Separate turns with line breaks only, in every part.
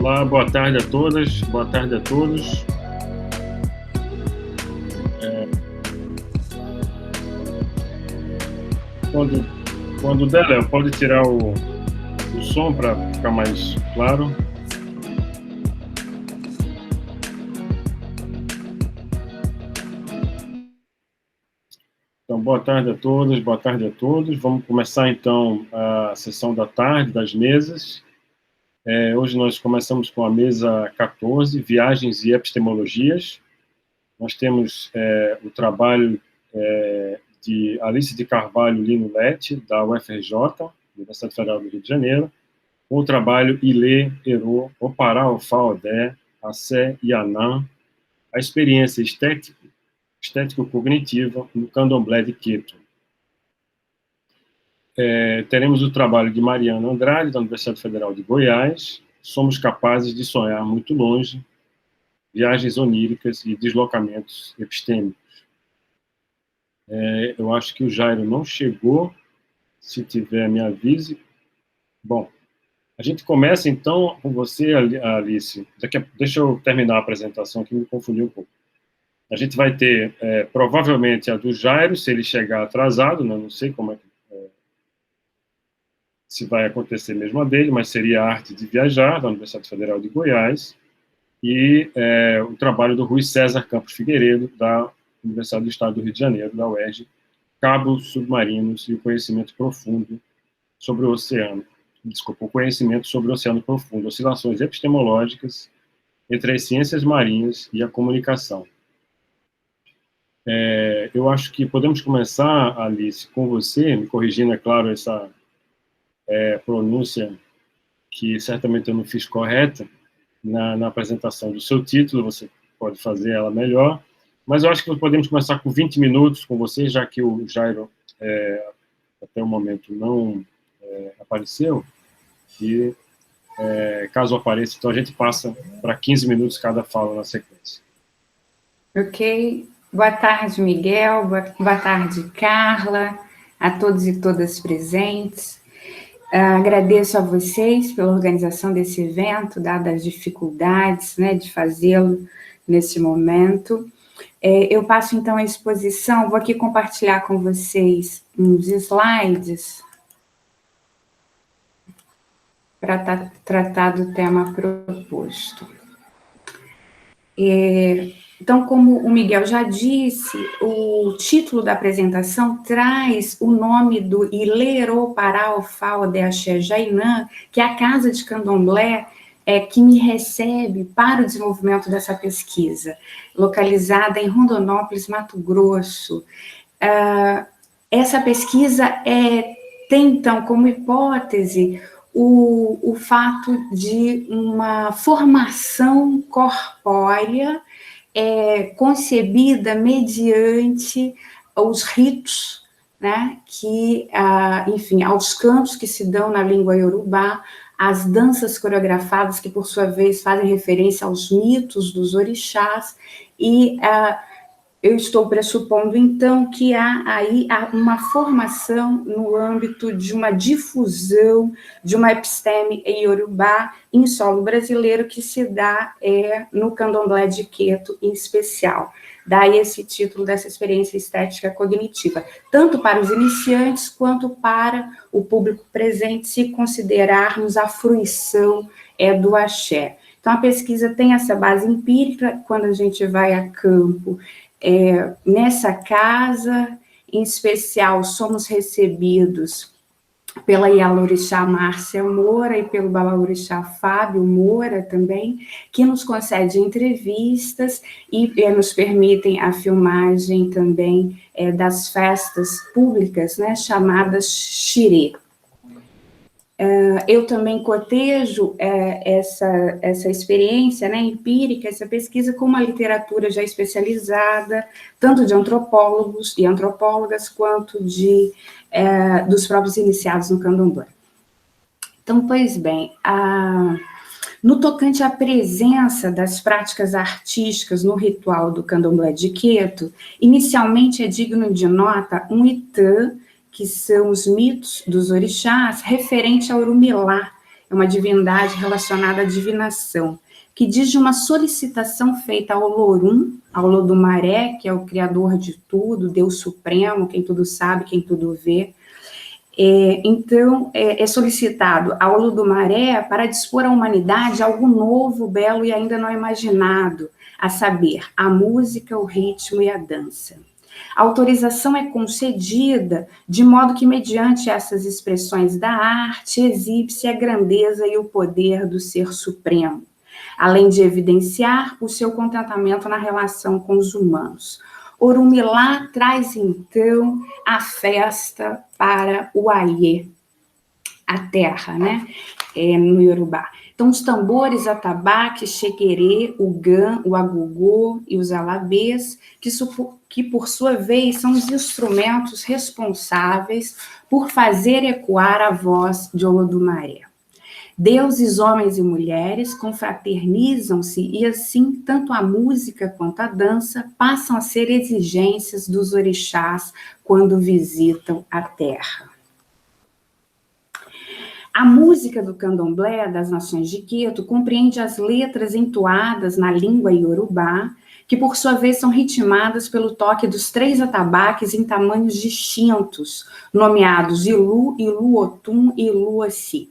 Olá, boa tarde a todas, boa tarde a todos. Quando der, Léo, pode tirar o som para ficar mais claro. Então, boa tarde a todas, boa tarde a todos. Vamos começar, então, a sessão da tarde das mesas. Hoje nós começamos com a mesa 14, Viagens e Epistemologias. Nós temos o trabalho de Alice de Carvalho Lino Lete, da UFRJ, Universidade Federal do Rio de Janeiro, com o trabalho Ilê, Herô, Opará, Ofá, Odé, Assé e Anã, a experiência estético-cognitiva no candomblé de Queto. Teremos o trabalho de Mariana Andrade, da Universidade Federal de Goiás, Somos Capazes de Sonhar Muito Longe, Viagens Oníricas e Deslocamentos Epistêmicos. Eu acho que o Jairo não chegou, se tiver, me avise. Bom, a gente começa, então, com você, Alice. Deixa eu terminar a apresentação, que me confundiu um pouco. A gente vai ter, provavelmente, a do Jairo, se ele chegar atrasado, né? Não sei como se vai acontecer mesmo a dele, mas seria a Arte de Viajar, da Universidade Federal de Goiás, e o trabalho do Rui César Campos Figueiredo, da Universidade do Estado do Rio de Janeiro, da UERJ, Cabos Submarinos e o Conhecimento Profundo sobre o Oceano. O conhecimento sobre o Oceano Profundo, oscilações epistemológicas entre as ciências marinhas e a comunicação. Eu acho que podemos começar, Alice, com você, me corrigindo, é claro, essa pronúncia que certamente eu não fiz correta na apresentação do seu título, você pode fazer ela melhor, mas eu acho que podemos começar com 20 minutos com você, já que o Jairo, até o momento, não apareceu, e caso apareça, então a gente passa para 15 minutos cada fala na sequência.
Ok. Boa tarde, Miguel. Boa tarde, Carla, a todos e todas presentes. Agradeço a vocês pela organização desse evento, dadas as dificuldades, né, de fazê-lo nesse momento. Eu passo, então, a exposição, vou aqui compartilhar com vocês uns slides para tratar do tema proposto. Então, como o Miguel já disse, o título da apresentação traz o nome do Ilê, Herô, Opará, Ofá, Odé, Axé, Jainã, que é a casa de candomblé que me recebe para o desenvolvimento dessa pesquisa, localizada em Rondonópolis, Mato Grosso. Essa pesquisa tem, então, como hipótese o fato de uma formação corpórea concebida mediante os ritos, né, enfim, aos cantos que se dão na língua iorubá, as danças coreografadas que, por sua vez, fazem referência aos mitos dos orixás, e eu estou pressupondo, então, que há aí uma formação no âmbito de uma difusão de uma episteme iorubá em solo brasileiro que se dá no candomblé de Queto, em especial. Daí esse título dessa experiência estética cognitiva, tanto para os iniciantes quanto para o público presente, se considerarmos a fruição do axé. Então, a pesquisa tem essa base empírica, quando a gente vai a campo. Nessa casa, em especial, somos recebidos pela Ialorixá Márcia Moura e pelo Babaorixá Fábio Moura também, que nos concede entrevistas e nos permitem a filmagem também das festas públicas, né, chamadas Xirê. Eu também cotejo essa experiência, né, empírica, essa pesquisa, com uma literatura já especializada, tanto de antropólogos e antropólogas, quanto dos próprios iniciados no candomblé. Então, pois bem, no tocante à presença das práticas artísticas no ritual do candomblé de Queto, inicialmente é digno de nota um itã, que são os mitos dos orixás, referente ao Urumilá. é uma divindade relacionada à divinação, que diz de uma solicitação feita ao Lorum, ao Lodumaré, que é o criador de tudo, Deus supremo, quem tudo sabe, quem tudo vê. Então, é solicitado ao Lodumaré para dispor à humanidade algo novo, belo e ainda não imaginado, a saber, a música, o ritmo e a dança. A autorização é concedida de modo que, mediante essas expressões da arte, exibe-se a grandeza e o poder do Ser Supremo, além de evidenciar o seu contentamento na relação com os humanos. Orumilá traz, então, a festa para o Aie, a terra, né? No Yorubá. Então, os tambores, atabaque, xequerê, o gã, o agogô e os alabês, que por sua vez são os instrumentos responsáveis por fazer ecoar a voz de Olodumaré. Deuses, homens e mulheres confraternizam-se e assim tanto a música quanto a dança passam a ser exigências dos orixás quando visitam a terra. A música do candomblé das nações de Queto compreende as letras entoadas na língua iorubá, que por sua vez são ritmadas pelo toque dos 3 atabaques em tamanhos distintos, nomeados Ilu, Iluotum e Iluaci.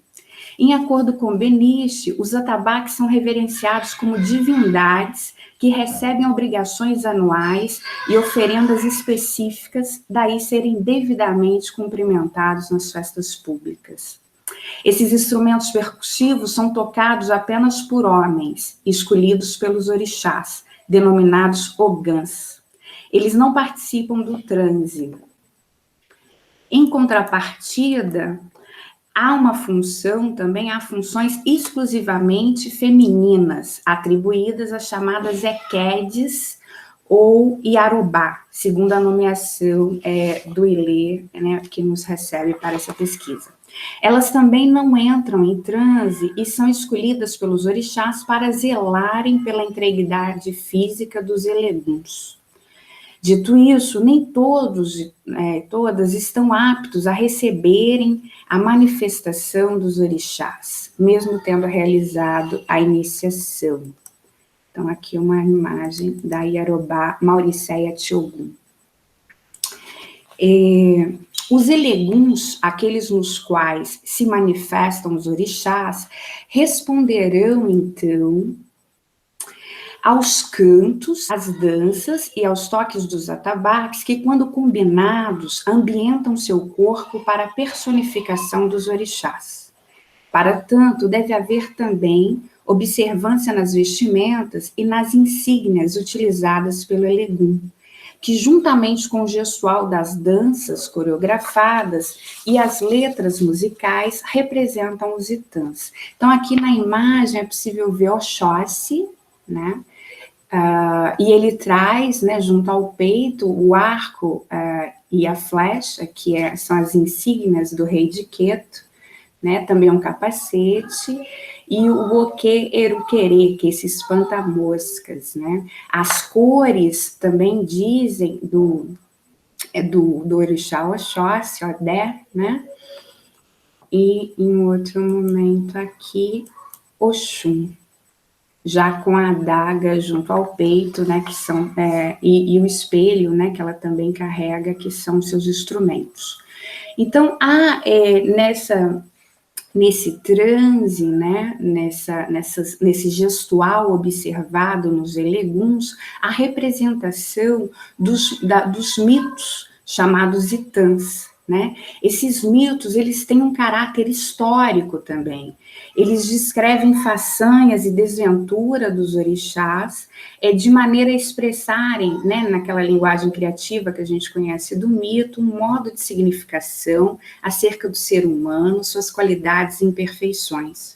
Em acordo com Beniche, os atabaques são reverenciados como divindades que recebem obrigações anuais e oferendas específicas, daí serem devidamente cumprimentados nas festas públicas. Esses instrumentos percussivos são tocados apenas por homens, escolhidos pelos orixás, denominados ogãs. Eles não participam do transe. Em contrapartida, há funções exclusivamente femininas, atribuídas às chamadas equedes ou iarubá, segundo a nomeação do Ilê, né, que nos recebe para essa pesquisa. Elas também não entram em transe e são escolhidas pelos orixás para zelarem pela integridade física dos eleguns. Dito isso, nem todas estão aptos a receberem a manifestação dos orixás, mesmo tendo realizado a iniciação. Então, aqui uma imagem da Iarubá Mauricéia Tiogun. Os eleguns, aqueles nos quais se manifestam os orixás, responderão, então, aos cantos, às danças e aos toques dos atabaques, que, quando combinados, ambientam seu corpo para a personificação dos orixás. Para tanto, deve haver também observância nas vestimentas e nas insígnias utilizadas pelo elegum, que, juntamente com o gestual das danças coreografadas e as letras musicais, representam os itãs. Então, aqui na imagem é possível ver Oxóssi, né? E ele traz, né, junto ao peito, o arco e a flecha, que são as insígnias do rei de Queto, né? Também um capacete, e o Oque Eruquerê, que é esse espanta-moscas, né? As cores também dizem do orixá Oxóssi, Odé, né? E em outro momento aqui, Oxum, já com a adaga junto ao peito, né, que são, e o espelho, né, que ela também carrega, que são seus instrumentos. Então, há nesse transe, né, nesse gestual observado nos eleguns, a representação dos mitos chamados itãs, né? Esses mitos, eles têm um caráter histórico também. Eles descrevem façanhas e desventura dos orixás, de maneira a expressarem, né, naquela linguagem criativa que a gente conhece do mito, um modo de significação acerca do ser humano, suas qualidades e imperfeições.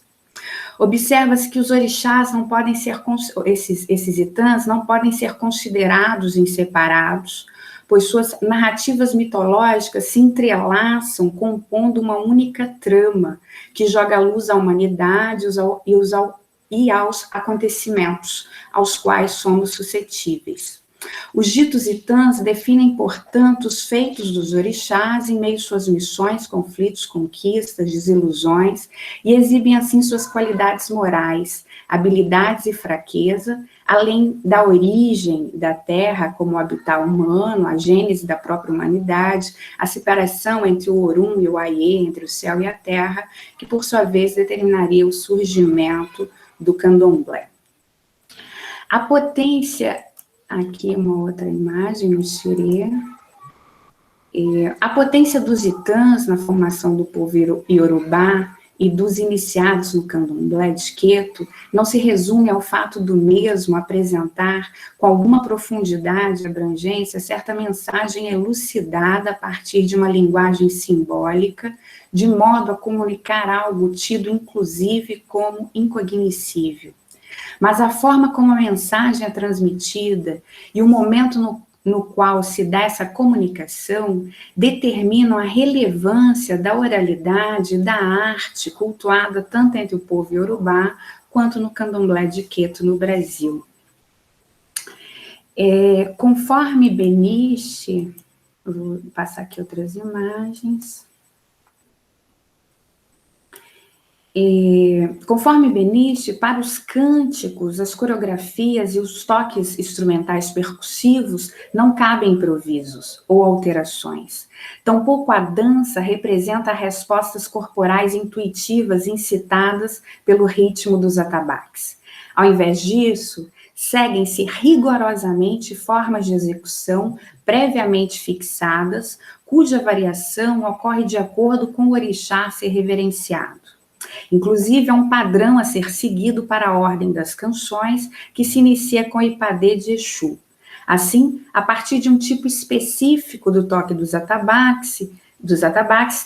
Observa-se que os orixás não podem ser, esses itãs não podem ser considerados em separados, pois suas narrativas mitológicas se entrelaçam, compondo uma única trama, que joga luz à humanidade e aos acontecimentos aos quais somos suscetíveis. Os ditos itãs definem, portanto, os feitos dos orixás em meio às suas missões, conflitos, conquistas, desilusões, e exibem, assim, suas qualidades morais, habilidades e fraqueza, além da origem da Terra como habitat humano, a gênese da própria humanidade, a separação entre o Orum e o Aie, entre o céu e a terra, que, por sua vez, determinaria o surgimento do candomblé. A potência... Aqui uma outra imagem, no xirê. A potência dos itãs na formação do povo iorubá e dos iniciados no candomblé de Queto não se resume ao fato do mesmo apresentar com alguma profundidade e abrangência certa mensagem elucidada a partir de uma linguagem simbólica, de modo a comunicar algo tido inclusive como incognoscível. Mas a forma como a mensagem é transmitida e o momento no qual se dá essa comunicação determinam a relevância da oralidade e da arte cultuada tanto entre o povo iorubá quanto no candomblé de Queto, no Brasil. Conforme Beniche, vou passar aqui outras imagens. Conforme Beniche, para os cânticos, as coreografias e os toques instrumentais percussivos não cabem improvisos ou alterações. Tampouco a dança representa respostas corporais intuitivas incitadas pelo ritmo dos atabaques. Ao invés disso, seguem-se rigorosamente formas de execução previamente fixadas, cuja variação ocorre de acordo com o orixá a ser reverenciado. Inclusive, é um padrão a ser seguido para a ordem das canções, que se inicia com o Ipadê de Exu. Assim, a partir de um tipo específico do toque dos atabaques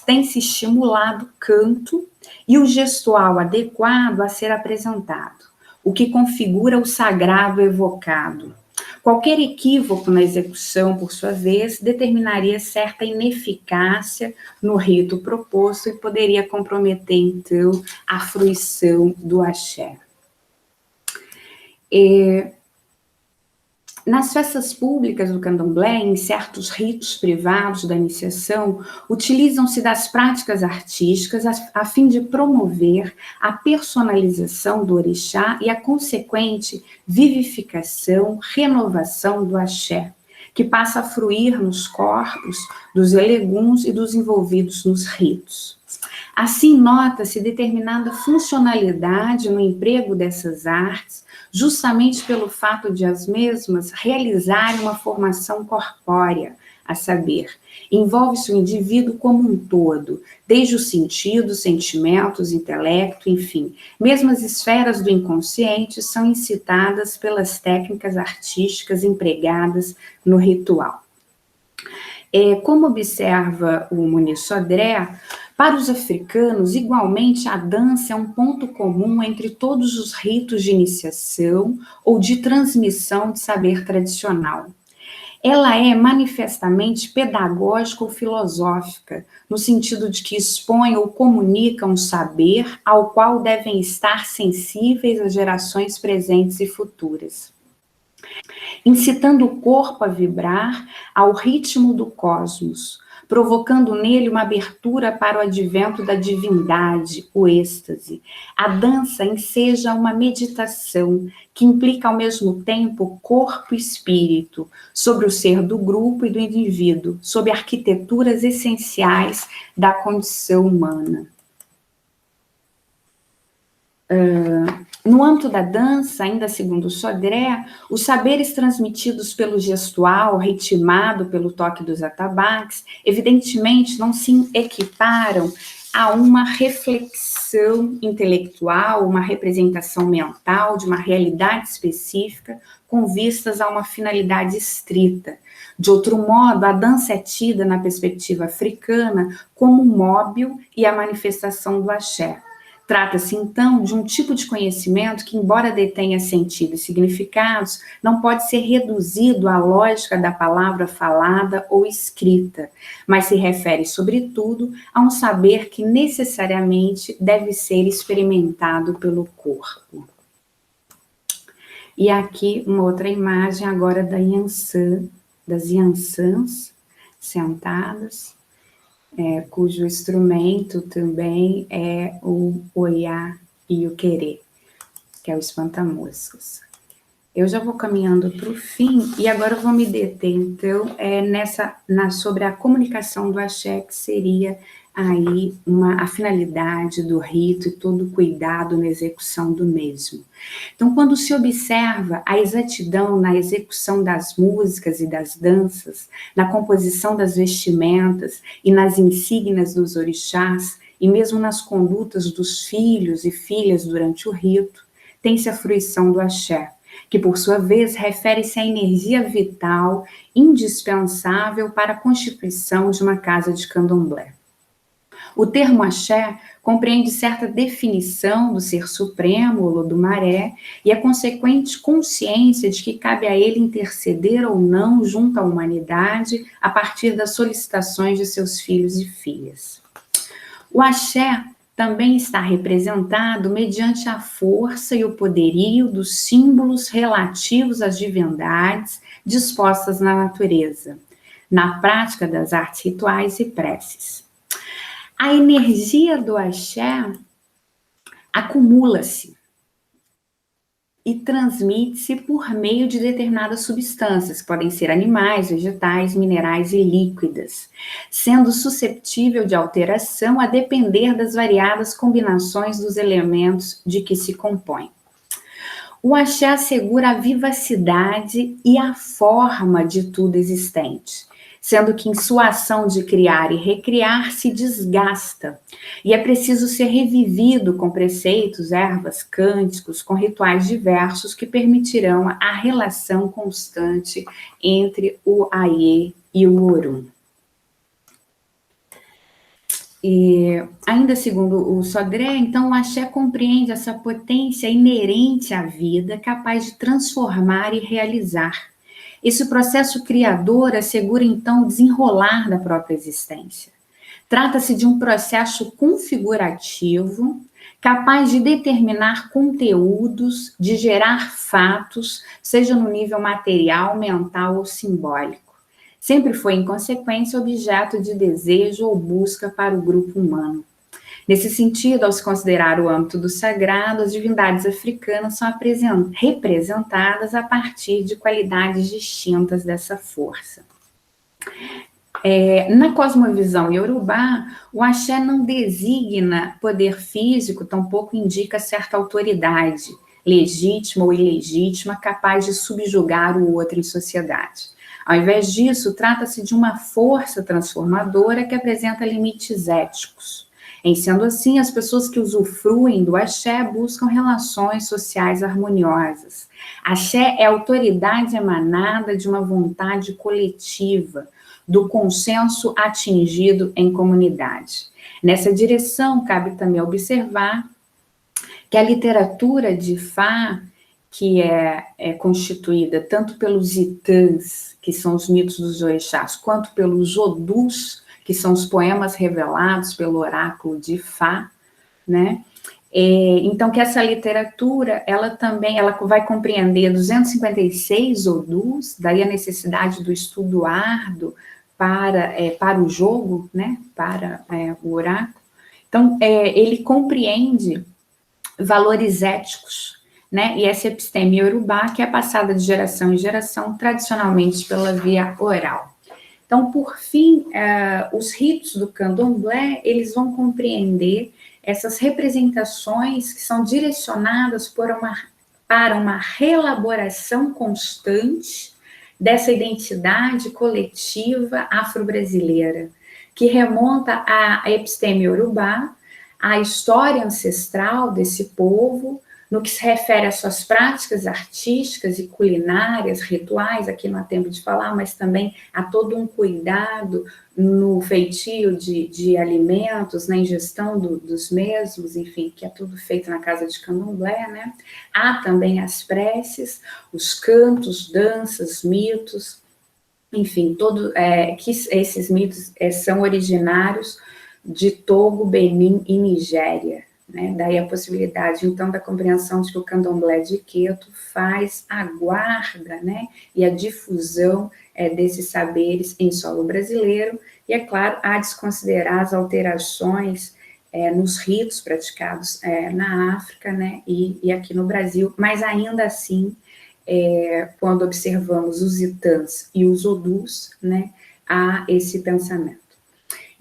tem-se estimulado o canto e o gestual adequado a ser apresentado, o que configura o sagrado evocado. Qualquer equívoco na execução, por sua vez, determinaria certa ineficácia no rito proposto e poderia comprometer, então, a fruição do axé. Nas festas públicas do candomblé, em certos ritos privados da iniciação, utilizam-se das práticas artísticas a fim de promover a personalização do orixá e a consequente vivificação, renovação do axé, que passa a fruir nos corpos dos eleguns e dos envolvidos nos ritos. Assim, nota-se determinada funcionalidade no emprego dessas artes, justamente pelo fato de as mesmas realizarem uma formação corpórea, a saber, envolve-se o indivíduo como um todo, desde os sentidos, sentimentos, intelecto, enfim. Mesmo as esferas do inconsciente são incitadas pelas técnicas artísticas empregadas no ritual. Como observa o Muniz Sodré, para os africanos, igualmente, a dança é um ponto comum entre todos os ritos de iniciação ou de transmissão de saber tradicional. Ela é manifestamente pedagógica ou filosófica, no sentido de que expõe ou comunica um saber ao qual devem estar sensíveis as gerações presentes e futuras, incitando o corpo a vibrar ao ritmo do cosmos, provocando nele uma abertura para o advento da divindade, o êxtase. A dança enseja uma meditação que implica ao mesmo tempo corpo e espírito, sobre o ser do grupo e do indivíduo, sobre arquiteturas essenciais da condição humana. No âmbito da dança, ainda segundo Sodré, os saberes transmitidos pelo gestual, ritmado pelo toque dos atabaques, evidentemente não se equiparam a uma reflexão intelectual, uma representação mental de uma realidade específica com vistas a uma finalidade estrita. De outro modo, a dança é tida, na perspectiva africana, como um móbil e a manifestação do axé. Trata-se, então, de um tipo de conhecimento que, embora detenha sentido e significados, não pode ser reduzido à lógica da palavra falada ou escrita, mas se refere, sobretudo, a um saber que necessariamente deve ser experimentado pelo corpo. E aqui uma outra imagem agora das Iansãs sentadas, cujo instrumento também é o oiá e o querê, que é o espanta-moscas. Eu já vou caminhando para o fim, e agora eu vou me deter, então, sobre a comunicação do axé, que seria aí a finalidade do rito e todo o cuidado na execução do mesmo. Então, quando se observa a exatidão na execução das músicas e das danças, na composição das vestimentas e nas insígnias dos orixás, e mesmo nas condutas dos filhos e filhas durante o rito, tem-se a fruição do axé, que, por sua vez, refere-se à energia vital indispensável para a constituição de uma casa de candomblé. O termo axé compreende certa definição do ser supremo, Olodumaré, e a consequente consciência de que cabe a ele interceder ou não junto à humanidade a partir das solicitações de seus filhos e filhas. O axé também está representado mediante a força e o poderio dos símbolos relativos às divindades dispostas na natureza, na prática das artes rituais e preces. A energia do axé acumula-se e transmite-se por meio de determinadas substâncias, que podem ser animais, vegetais, minerais e líquidas, sendo susceptível de alteração a depender das variadas combinações dos elementos de que se compõe. O axé assegura a vivacidade e a forma de tudo existente, sendo que em sua ação de criar e recriar se desgasta, e é preciso ser revivido com preceitos, ervas, cânticos, com rituais diversos que permitirão a relação constante entre o Aie e o Orum. E ainda segundo o Sodré, então o axé compreende essa potência inerente à vida, capaz de transformar e realizar. Esse processo criador assegura, então, o desenrolar da própria existência. Trata-se de um processo configurativo, capaz de determinar conteúdos, de gerar fatos, seja no nível material, mental ou simbólico. Sempre foi, em consequência, objeto de desejo ou busca para o grupo humano. Nesse sentido, ao se considerar o âmbito do sagrado, as divindades africanas são representadas a partir de qualidades distintas dessa força. Na cosmovisão iorubá, o axé não designa poder físico, tampouco indica certa autoridade, legítima ou ilegítima, capaz de subjugar o outro em sociedade. Ao invés disso, trata-se de uma força transformadora que apresenta limites éticos. Em sendo assim, as pessoas que usufruem do axé buscam relações sociais harmoniosas. Axé é autoridade emanada de uma vontade coletiva, do consenso atingido em comunidade. Nessa direção, cabe também observar que a literatura de Fá, que é constituída tanto pelos itãs, que são os mitos dos orixás, quanto pelos odus, que são os poemas revelados pelo oráculo de Fá, né? Então, que essa literatura, ela vai compreender 256 odus, daí a necessidade do estudo árduo para o jogo, né? Para o oráculo. Então, ele compreende valores éticos, né? E essa episteme iorubá, que é passada de geração em geração, tradicionalmente pela via oral. Então, por fim, os ritos do candomblé, eles vão compreender essas representações que são direcionadas para uma reelaboração constante dessa identidade coletiva afro-brasileira, que remonta à episteme iorubá, à história ancestral desse povo, no que se refere às suas práticas artísticas e culinárias, rituais, aqui não há tempo de falar, mas também há todo um cuidado no feitio de alimentos, na ingestão dos mesmos, enfim, que é tudo feito na casa de candomblé, né? Há também as preces, os cantos, danças, mitos, enfim, que esses mitos são originários de Togo, Benin e Nigéria, né? Daí a possibilidade, então, da compreensão de que o candomblé de Queto faz a guarda, né, e a difusão desses saberes em solo brasileiro, e, é claro, há de se considerar as alterações nos ritos praticados na África, né, e aqui no Brasil, mas ainda assim, quando observamos os Itãs e os Odus, né, há esse pensamento.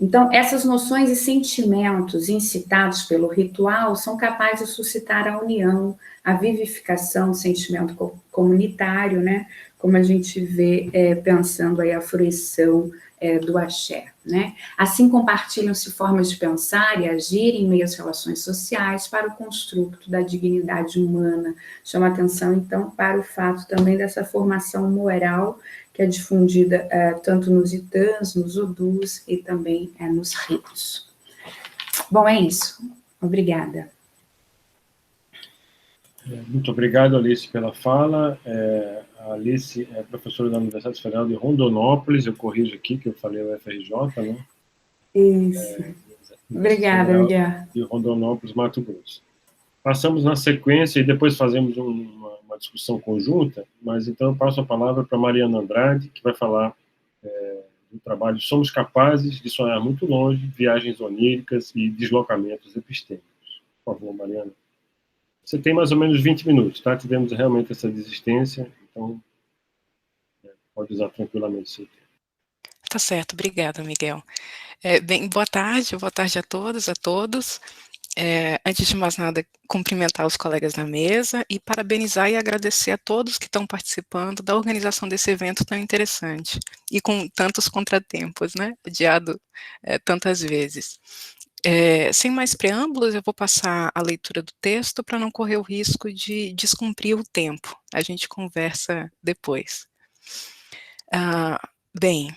Então, essas noções e sentimentos incitados pelo ritual são capazes de suscitar a união, a vivificação do sentimento comunitário, né? Como a gente vê pensando aí a fruição do axé, né? Assim compartilham-se formas de pensar e agir em meio às relações sociais para o construto da dignidade humana. Chama atenção, então, para o fato também dessa formação moral que é difundida tanto nos Itãs, nos Odus e também nos ritos. Bom, é isso. Obrigada.
Muito obrigado, Alice, pela fala. A Alice é professora da Universidade Federal de Rondonópolis, eu corrijo aqui, que eu falei o FRJ, né?
Isso. Obrigada, Miguel.
De Rondonópolis, Mato Grosso. Passamos na sequência e depois fazemos uma discussão conjunta, mas então eu passo a palavra para Mariana Andrade, que vai falar do trabalho Somos Capazes de Sonhar Muito Longe, Viagens Oníricas e Deslocamentos Epistêmicos. Por favor, Mariana. Você tem mais ou menos 20 minutos, tá? Tivemos realmente essa desistência, então pode usar tranquilamente o seu tempo.
Tá certo, obrigada, Miguel. Bem, boa tarde a todas, a todos. Antes de mais nada, cumprimentar os colegas da mesa e parabenizar e agradecer a todos que estão participando da organização desse evento tão interessante e com tantos contratempos, né? Adiado tantas vezes. Sem mais preâmbulos, eu vou passar a leitura do texto para não correr o risco de descumprir o tempo. A gente conversa depois. Bem,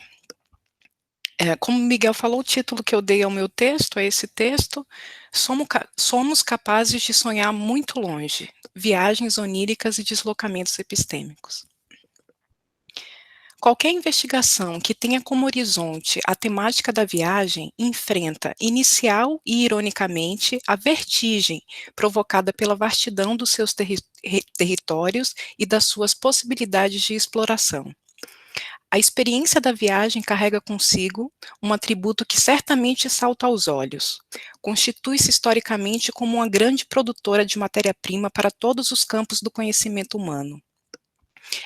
como Miguel falou, o título que eu dei ao meu texto é esse texto: Somos capazes de sonhar muito longe, viagens oníricas e deslocamentos epistêmicos. Qualquer investigação que tenha como horizonte a temática da viagem enfrenta, inicial e ironicamente, a vertigem provocada pela vastidão dos seus territórios e das suas possibilidades de exploração. A experiência da viagem carrega consigo um atributo que certamente salta aos olhos. Constitui-se historicamente como uma grande produtora de matéria-prima para todos os campos do conhecimento humano.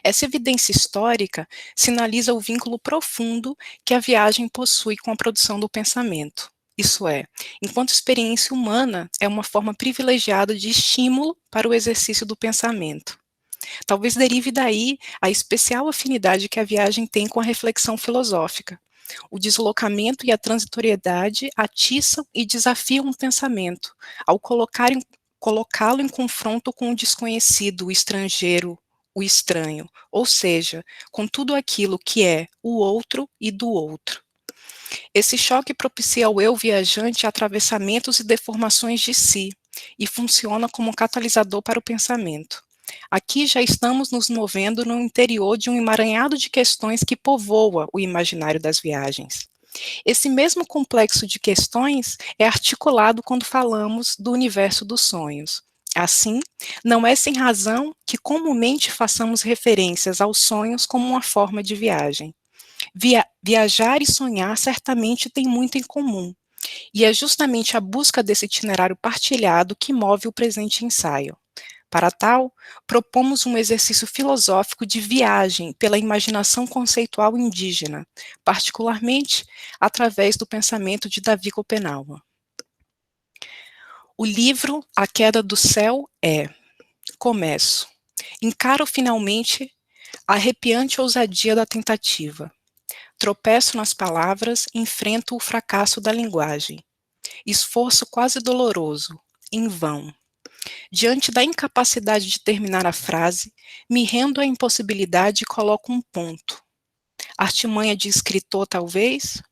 Essa evidência histórica sinaliza o vínculo profundo que a viagem possui com a produção do pensamento. Isso é, enquanto experiência humana é uma forma privilegiada de estímulo para o exercício do pensamento. Talvez derive daí a especial afinidade que a viagem tem com a reflexão filosófica. O deslocamento e a transitoriedade atiçam e desafiam o pensamento, ao colocá-lo em confronto com o desconhecido, o estrangeiro, o estranho, ou seja, com tudo aquilo que é o outro e do outro. Esse choque propicia ao eu viajante atravessamentos e deformações de si, e funciona como um catalisador para o pensamento. Aqui já estamos nos movendo no interior de um emaranhado de questões que povoa o imaginário das viagens. Esse mesmo complexo de questões é articulado quando falamos do universo dos sonhos. Assim, não é sem razão que comumente façamos referências aos sonhos como uma forma de viagem. Viajar e sonhar certamente têm muito em comum, e é justamente a busca desse itinerário partilhado que move o presente ensaio. Para tal, propomos um exercício filosófico de viagem pela imaginação conceitual indígena, particularmente através do pensamento de Davi Copenaua. O livro A Queda do Céu começo. Encaro finalmente a arrepiante ousadia da tentativa. Tropeço nas palavras e enfrento o fracasso da linguagem. Esforço quase doloroso, em vão. Diante da incapacidade de terminar a frase, me rendo à impossibilidade e coloco um ponto. Artimanha de escritor, talvez?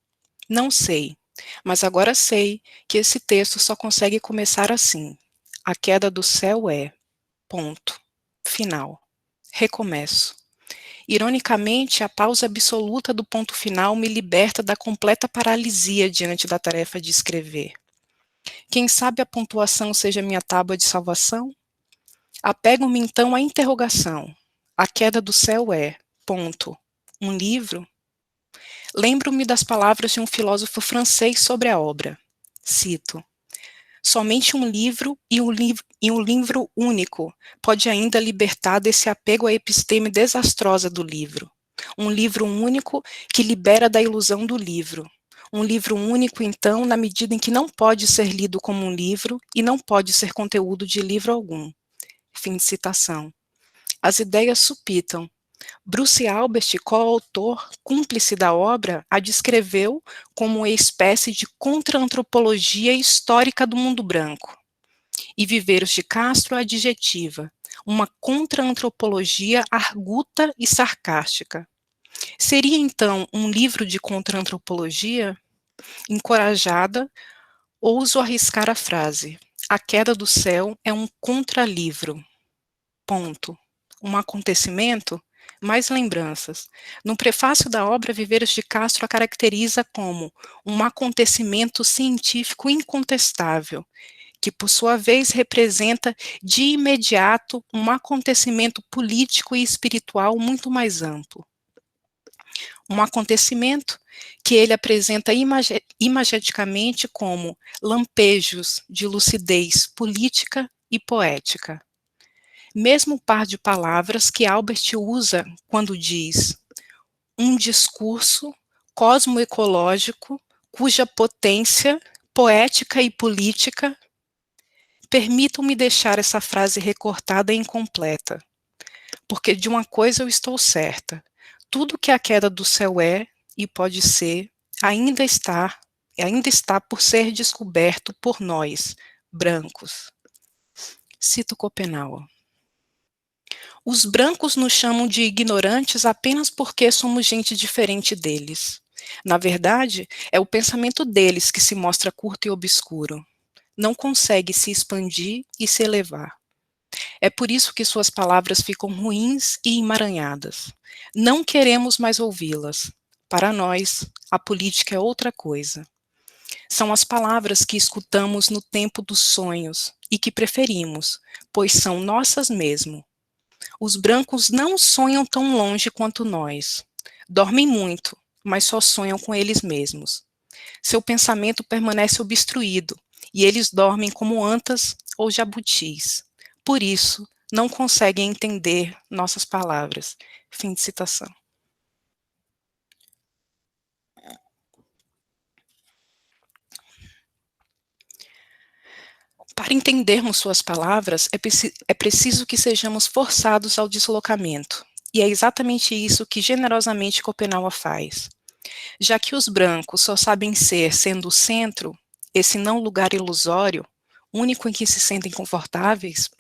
Não sei, mas agora sei que esse texto só consegue começar assim. A queda do céu ponto, final, recomeço. Ironicamente, a pausa absoluta do ponto final me liberta da completa paralisia diante da tarefa de escrever. Quem sabe a pontuação seja minha tábua de salvação? Apego-me então à interrogação. A queda do céu é, ponto, um livro? Lembro-me das palavras de um filósofo francês sobre a obra. Cito: somente um livro e um livro único pode ainda libertar desse apego à episteme desastrosa do livro. Um livro único que libera da ilusão do livro. Um livro único, então, na medida em que não pode ser lido como um livro e não pode ser conteúdo de livro algum. Fim de citação. As ideias supitam. Bruce Albert, coautor, cúmplice da obra, a descreveu como uma espécie de contra-antropologia histórica do mundo branco. E Viveiros de Castro adjetiva, uma contra-antropologia arguta e sarcástica. Seria, então, um livro de contra-antropologia? Encorajada, ouso arriscar a frase. A queda do céu é um contra-livro. Ponto. Um acontecimento? Mais lembranças. No prefácio da obra, Viveiros de Castro a caracteriza como um acontecimento científico incontestável, que por sua vez representa de imediato um acontecimento político e espiritual muito mais amplo. Um acontecimento que ele apresenta imageticamente como lampejos de lucidez política e poética. Mesmo par de palavras que Albert usa quando diz um discurso cosmoecológico cuja potência poética e política. Permitam-me deixar essa frase recortada e incompleta, porque de uma coisa eu estou certa: tudo que a queda do céu é e pode ser, ainda está por ser descoberto por nós, brancos. Cito Schopenhauer. Os brancos nos chamam de ignorantes apenas porque somos gente diferente deles. Na verdade, é o pensamento deles que se mostra curto e obscuro. Não consegue se expandir e se elevar. É por isso que suas palavras ficam ruins e emaranhadas. Não queremos mais ouvi-las. Para nós, a política é outra coisa. São as palavras que escutamos no tempo dos sonhos e que preferimos, pois são nossas mesmo. Os brancos não sonham tão longe quanto nós. Dormem muito, mas só sonham com eles mesmos. Seu pensamento permanece obstruído, e eles dormem como antas ou jabutis. Por isso, não conseguem entender nossas palavras. Fim de citação. Para entendermos suas palavras, é preciso que sejamos forçados ao deslocamento. E é exatamente isso que generosamente Schopenhauer faz. Já que os brancos só sabem ser sendo o centro, esse não lugar ilusório, único em que se sentem confortáveis,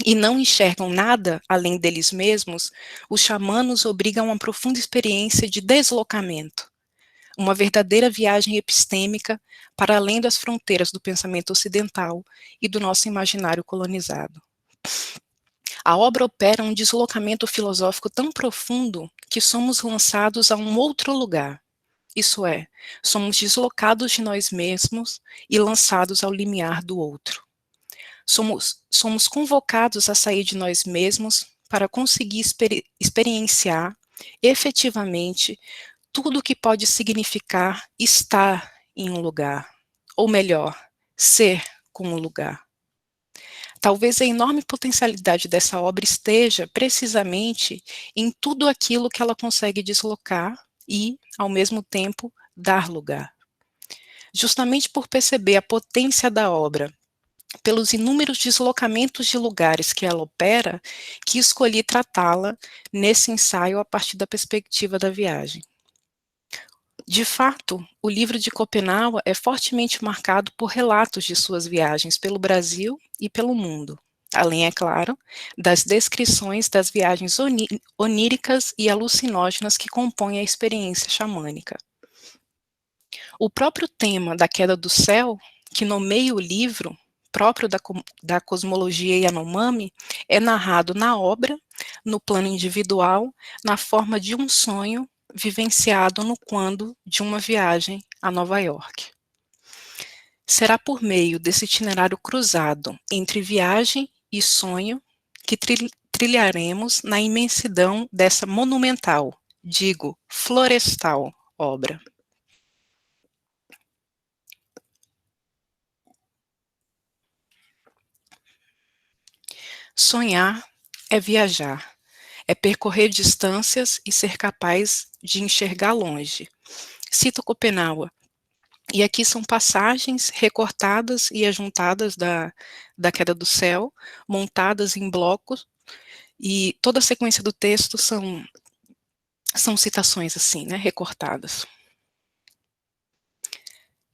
e não enxergam nada além deles mesmos, os xamanos obrigam a uma profunda experiência de deslocamento, uma verdadeira viagem epistêmica para além das fronteiras do pensamento ocidental e do nosso imaginário colonizado. A obra opera um deslocamento filosófico tão profundo que somos lançados a um outro lugar. Isso é, somos deslocados de nós mesmos e lançados ao limiar do outro. Somos convocados a sair de nós mesmos para conseguir experienciar efetivamente tudo o que pode significar estar em um lugar, ou melhor, ser com um lugar. Talvez a enorme potencialidade dessa obra esteja precisamente em tudo aquilo que ela consegue deslocar e, ao mesmo tempo, dar lugar. Justamente por perceber a potência da obra, pelos inúmeros deslocamentos de lugares que ela opera, que escolhi tratá-la nesse ensaio a partir da perspectiva da viagem. De fato, o livro de Schopenhauer é fortemente marcado por relatos de suas viagens pelo Brasil e pelo mundo, além, é claro, das descrições das viagens oníricas e alucinógenas que compõem a experiência xamânica. O próprio tema da queda do céu, que nomeia o livro, próprio da cosmologia Yanomami, é narrado na obra, no plano individual, na forma de um sonho vivenciado no quando de uma viagem a Nova York. Será por meio desse itinerário cruzado entre viagem e sonho que trilharemos na imensidão dessa monumental, digo, florestal obra. Sonhar é viajar, é percorrer distâncias e ser capaz de enxergar longe. Cito Schopenhauer. E aqui são passagens recortadas e ajuntadas da Queda do Céu, montadas em blocos, e toda a sequência do texto são citações assim, né, recortadas.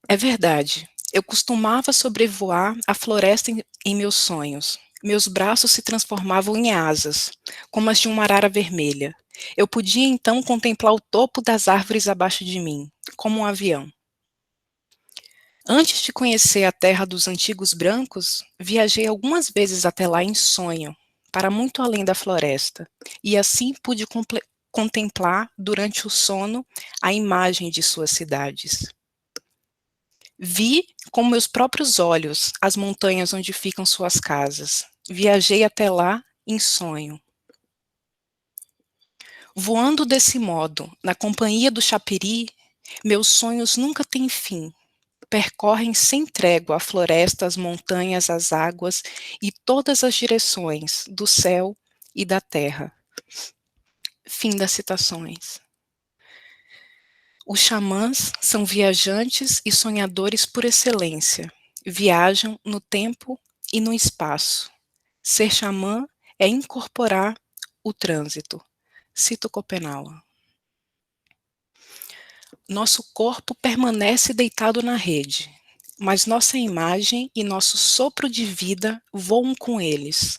É verdade, eu costumava sobrevoar a floresta em meus sonhos. Meus braços se transformavam em asas, como as de uma arara vermelha. Eu podia então contemplar o topo das árvores abaixo de mim, como um avião. Antes de conhecer a terra dos antigos brancos, viajei algumas vezes até lá em sonho, para muito além da floresta, e assim pude contemplar durante o sono a imagem de suas cidades. Vi com meus próprios olhos as montanhas onde ficam suas casas. Viajei até lá em sonho. Voando desse modo, na companhia do chapiri, meus sonhos nunca têm fim. Percorrem sem trégua a floresta, as montanhas, as águas e todas as direções do céu e da terra. Fim das citações. Os xamãs são viajantes e sonhadores por excelência. Viajam no tempo e no espaço. Ser xamã é incorporar o trânsito. Cito Schopenhauer. Nosso corpo permanece deitado na rede, mas nossa imagem e nosso sopro de vida voam com eles.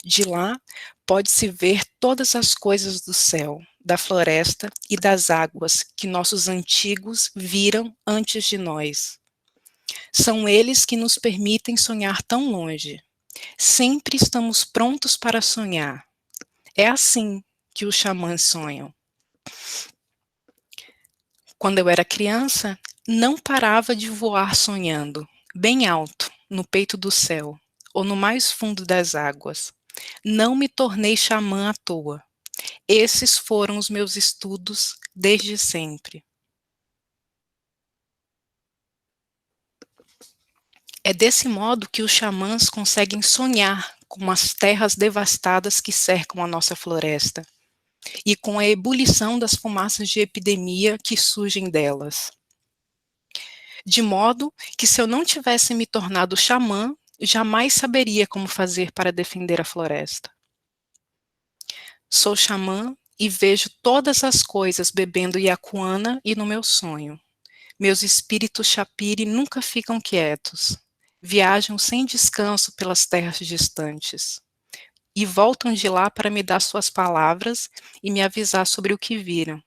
De lá, pode-se ver todas as coisas do céu, da floresta e das águas que nossos antigos viram antes de nós. São eles que nos permitem sonhar tão longe. Sempre estamos prontos para sonhar. É assim que os xamãs sonham. Quando eu era criança, não parava de voar sonhando, bem alto, no peito do céu, ou no mais fundo das águas. Não me tornei xamã à toa. Esses foram os meus estudos desde sempre. É desse modo que os xamãs conseguem sonhar com as terras devastadas que cercam a nossa floresta e com a ebulição das fumaças de epidemia que surgem delas. De modo que, se eu não tivesse me tornado xamã, jamais saberia como fazer para defender a floresta. Sou xamã e vejo todas as coisas bebendo iacuana e no meu sonho. Meus espíritos chapiri nunca ficam quietos. Viajam sem descanso pelas terras distantes. E voltam de lá para me dar suas palavras e me avisar sobre o que viram.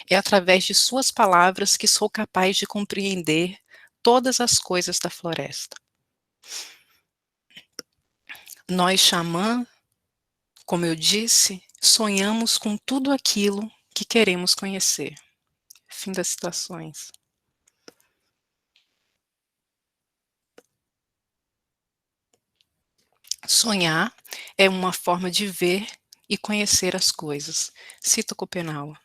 É através de suas palavras que sou capaz de compreender todas as coisas da floresta. Nós, xamã, como eu disse, sonhamos com tudo aquilo que queremos conhecer. Fim das citações. Sonhar é uma forma de ver e conhecer as coisas. Cito Schopenhauer.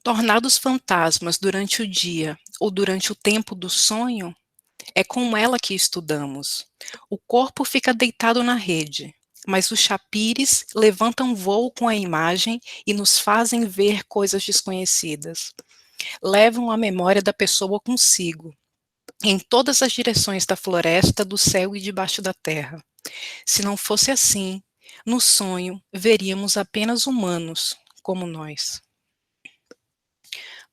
Tornados fantasmas durante o dia ou durante o tempo do sonho, é com ela que estudamos. O corpo fica deitado na rede, mas os chapires levantam voo com a imagem e nos fazem ver coisas desconhecidas. Levam a memória da pessoa consigo, em todas as direções da floresta, do céu e debaixo da terra. Se não fosse assim, no sonho veríamos apenas humanos como nós.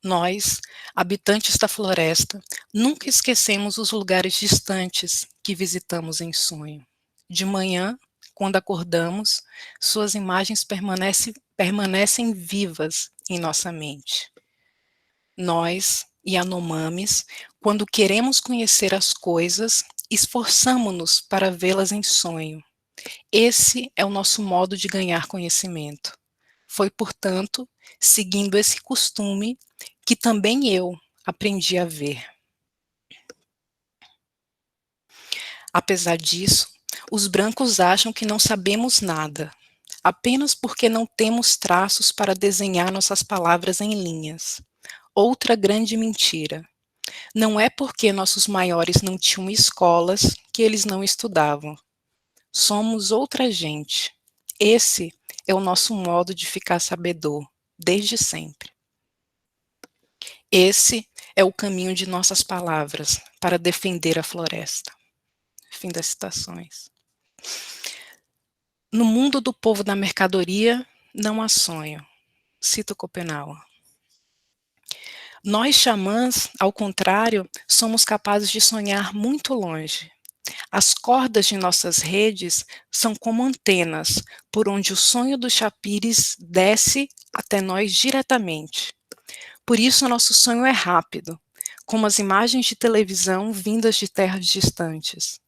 Nós, habitantes da floresta, nunca esquecemos os lugares distantes que visitamos em sonho. De manhã, quando acordamos, suas imagens permanecem vivas em nossa mente. Nós, Yanomamis, quando queremos conhecer as coisas, esforçamo-nos para vê-las em sonho. Esse é o nosso modo de ganhar conhecimento. Foi, portanto, seguindo esse costume que também eu aprendi a ver. Apesar disso, os brancos acham que não sabemos nada, apenas porque não temos traços para desenhar nossas palavras em linhas. Outra grande mentira. Não é porque nossos maiores não tinham escolas que eles não estudavam. Somos outra gente. Esse é o nosso modo de ficar sabedor, desde sempre. Esse é o caminho de nossas palavras para defender a floresta. Fim das citações. No mundo do povo da mercadoria, não há sonho. Cito Schopenhauer. Nós xamãs, ao contrário, somos capazes de sonhar muito longe. As cordas de nossas redes são como antenas, por onde o sonho dos chapires desce até nós diretamente. Por isso nosso sonho é rápido, como as imagens de televisão vindas de terras distantes.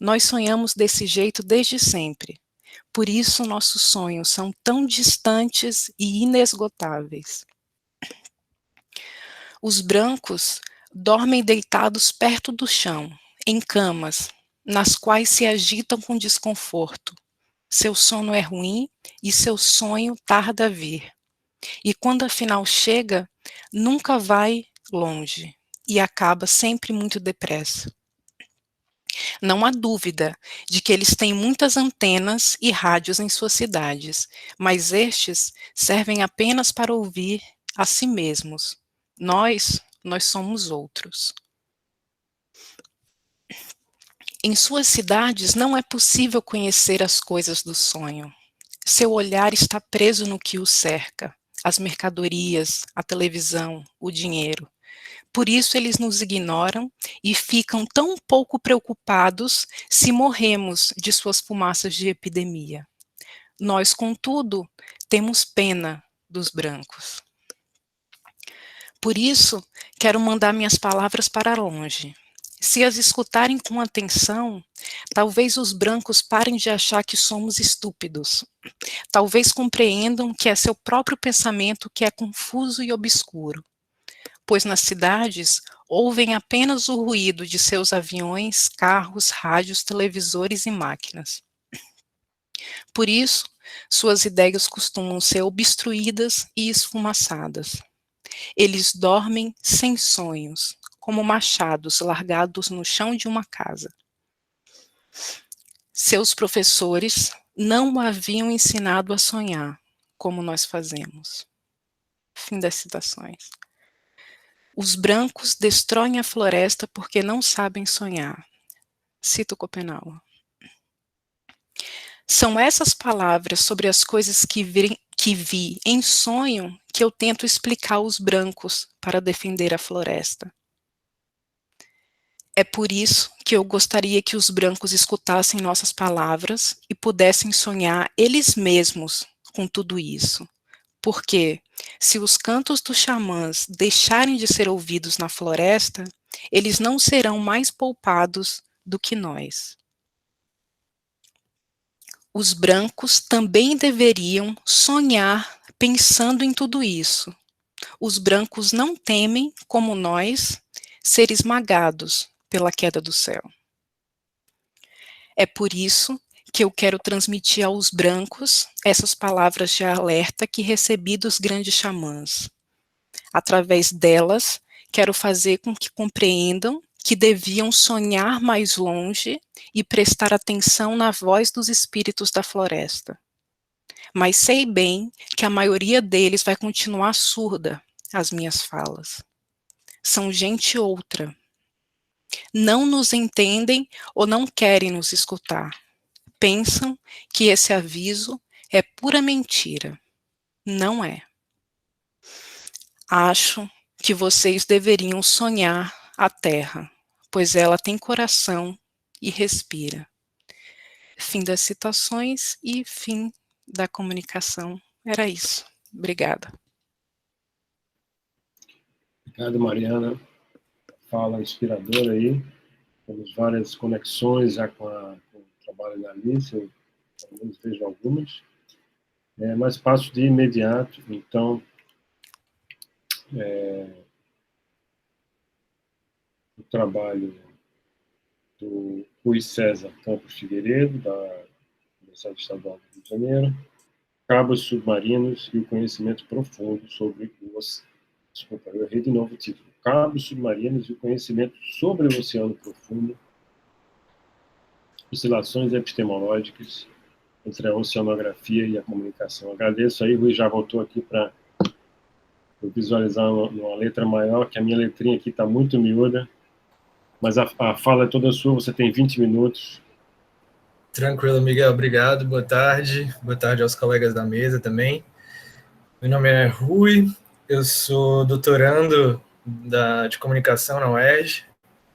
Nós sonhamos desse jeito desde sempre. Por isso nossos sonhos são tão distantes e inesgotáveis. Os brancos dormem deitados perto do chão, em camas, nas quais se agitam com desconforto. Seu sono é ruim e seu sonho tarda a vir. E quando afinal chega, nunca vai longe e acaba sempre muito depressa. Não há dúvida de que eles têm muitas antenas e rádios em suas cidades, mas estes servem apenas para ouvir a si mesmos. Nós somos outros. Em suas cidades não é possível conhecer as coisas do sonho. Seu olhar está preso no que o cerca, as mercadorias, a televisão, o dinheiro. Por isso eles nos ignoram e ficam tão pouco preocupados se morremos de suas fumaças de epidemia. Nós, contudo, temos pena dos brancos. Por isso, quero mandar minhas palavras para longe. Se as escutarem com atenção, talvez os brancos parem de achar que somos estúpidos. Talvez compreendam que é seu próprio pensamento que é confuso e obscuro. Pois nas cidades ouvem apenas o ruído de seus aviões, carros, rádios, televisores e máquinas. Por isso, suas ideias costumam ser obstruídas e esfumaçadas. Eles dormem sem sonhos, como machados largados no chão de uma casa. Seus professores não o haviam ensinado a sonhar, como nós fazemos. Fim das citações. Os brancos destroem a floresta porque não sabem sonhar. Cito Schopenhauer. São essas palavras sobre as coisas que vi em sonho que eu tento explicar aos brancos para defender a floresta. É por isso que eu gostaria que os brancos escutassem nossas palavras e pudessem sonhar eles mesmos com tudo isso. Porque, se os cantos dos xamãs deixarem de ser ouvidos na floresta, eles não serão mais poupados do que nós. Os brancos também deveriam sonhar pensando em tudo isso. Os brancos não temem, como nós, ser esmagados pela queda do céu. É por isso que eu quero transmitir aos brancos essas palavras de alerta que recebi dos grandes xamãs. Através delas, quero fazer com que compreendam que deviam sonhar mais longe e prestar atenção na voz dos espíritos da floresta. Mas sei bem que a maioria deles vai continuar surda às minhas falas. São gente outra. Não nos entendem ou não querem nos escutar. Pensam que esse aviso é pura mentira. Não é. Acho que vocês deveriam sonhar a terra, pois ela tem coração e respira. Fim das citações e fim da comunicação. Era isso. Obrigada.
Obrigado, Mariana. Fala inspiradora aí. Temos várias conexões já com o trabalho da Alice, eu pelo menos vejo algumas. Mas passo de imediato, então, o trabalho do Rui César Campos Figueiredo, da Universidade Estadual do Rio de Janeiro, Cabos Submarinos e o Conhecimento Profundo sobre o Oceano. Desculpa, eu errei de novo o título. Cabos Submarinos e o Conhecimento sobre o Oceano Profundo, oscilações epistemológicas entre a oceanografia e a comunicação. Agradeço aí, Rui já voltou aqui para visualizar uma letra maior, que a minha letrinha aqui está muito miúda, mas a fala é toda sua, você tem 20 minutos.
Tranquilo, Miguel, obrigado, boa tarde aos colegas da mesa também. Meu nome é Rui, eu sou doutorando de comunicação na UERJ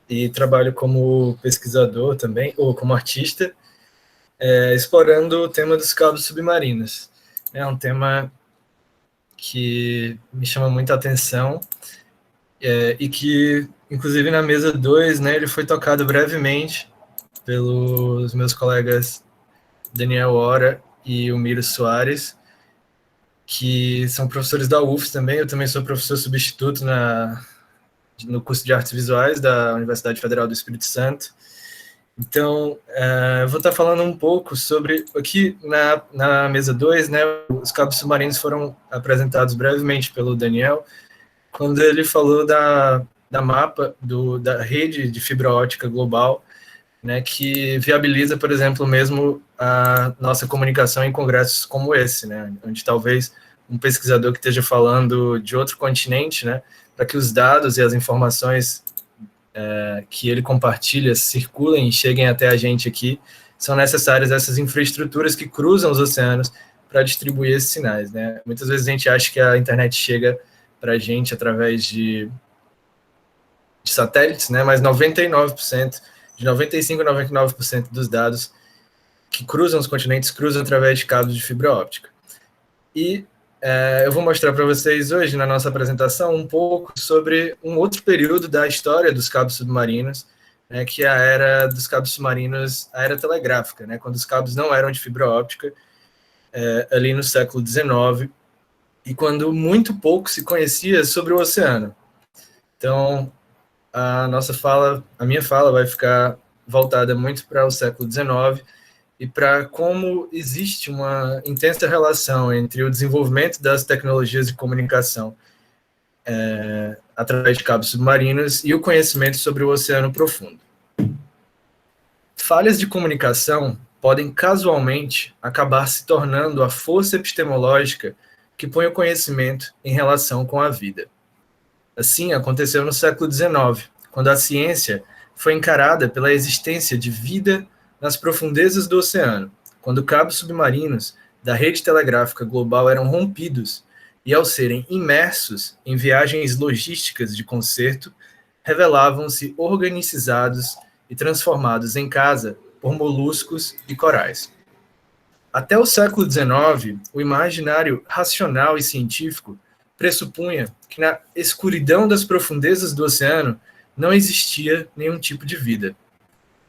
e trabalho como pesquisador também, ou como artista, explorando o tema dos cabos submarinos. É um tema que me chama muita atenção e que, inclusive, na mesa 2, né, ele foi tocado brevemente pelos meus colegas Daniel Ora e o Miro Soares, que são professores da UFS também. Eu também sou professor substituto no curso de Artes Visuais da Universidade Federal do Espírito Santo. Então, eu vou estar falando um pouco sobre... Aqui na mesa 2, né, os cabos submarinos foram apresentados brevemente pelo Daniel, quando ele falou da mapa da rede de fibra ótica global, né, que viabiliza, por exemplo, mesmo a nossa comunicação em congressos como esse, né, onde talvez um pesquisador que esteja falando de outro continente, né, para que os dados e as informações que ele compartilha circulem e cheguem até a gente aqui, são necessárias essas infraestruturas que cruzam os oceanos para distribuir esses sinais, né. Muitas vezes a gente acha que a internet chega para a gente através de satélites, né, mas 95% a 99% dos dados que cruzam os continentes cruzam através de cabos de fibra óptica. E eu vou mostrar para vocês hoje, na nossa apresentação, um pouco sobre um outro período da história dos cabos submarinos, né, que é a era dos cabos submarinos, a era telegráfica, né, quando os cabos não eram de fibra óptica, ali no século XIX, e quando muito pouco se conhecia sobre o oceano. Então, a minha fala vai ficar voltada muito para o século XIX e para como existe uma intensa relação entre o desenvolvimento das tecnologias de comunicação através de cabos submarinos e o conhecimento sobre o oceano profundo. Falhas de comunicação podem casualmente acabar se tornando a força epistemológica que põe o conhecimento em relação com a vida. Assim, aconteceu no século XIX, quando a ciência foi encarada pela existência de vida nas profundezas do oceano, quando cabos submarinos da rede telegráfica global eram rompidos e, ao serem imersos em viagens logísticas de concerto, revelavam-se organicizados e transformados em casa por moluscos e corais. Até o século XIX, o imaginário racional e científico pressupunha que na escuridão das profundezas do oceano não existia nenhum tipo de vida.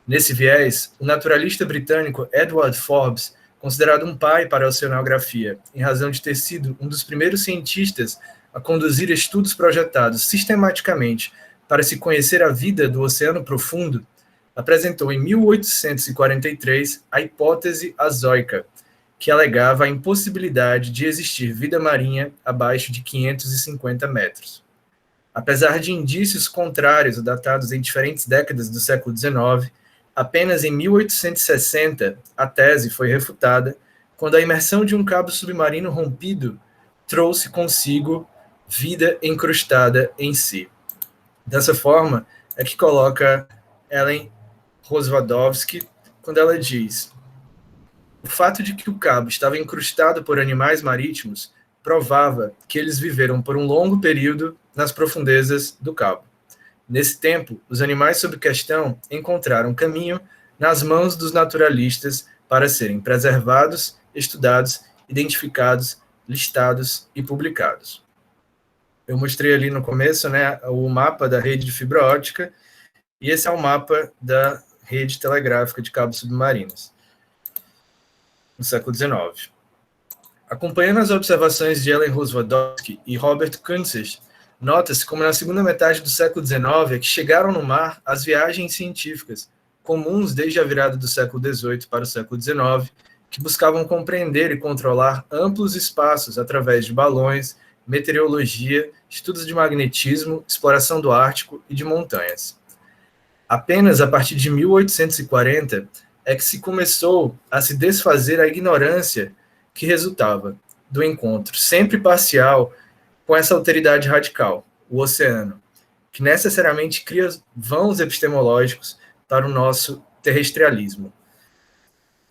Nesse viés, o naturalista britânico Edward Forbes, considerado um pai para a oceanografia, em razão de ter sido um dos primeiros cientistas a conduzir estudos projetados sistematicamente para se conhecer a vida do oceano profundo, apresentou em 1843 a hipótese azoica, que alegava a impossibilidade de existir vida marinha abaixo de 550 metros. Apesar de indícios contrários datados em diferentes décadas do século XIX, apenas em 1860 a tese foi refutada, quando a imersão de um cabo submarino rompido trouxe consigo vida encrustada em si. Dessa forma é que coloca Ellen Rozwadowski quando ela diz: o fato de que o cabo estava encrustado por animais marítimos provava que eles viveram por um longo período nas profundezas do cabo. Nesse tempo, os animais sob questão encontraram caminho nas mãos dos naturalistas para serem preservados, estudados, identificados, listados e publicados. Eu mostrei ali no começo, né, o mapa da rede de fibra óptica, e esse é o mapa da rede telegráfica de cabos submarinos, no século XIX. Acompanhando as observações de Ellen Rozwadowski e Robert Kunzes, nota-se como na segunda metade do século XIX é que chegaram no mar as viagens científicas, comuns desde a virada do século XVIII para o século XIX, que buscavam compreender e controlar amplos espaços através de balões, meteorologia, estudos de magnetismo, exploração do Ártico e de montanhas. Apenas a partir de 1840 é que se começou a se desfazer a ignorância que resultava do encontro sempre parcial com essa alteridade radical, o oceano, que necessariamente cria vãos epistemológicos para o nosso terrestrialismo.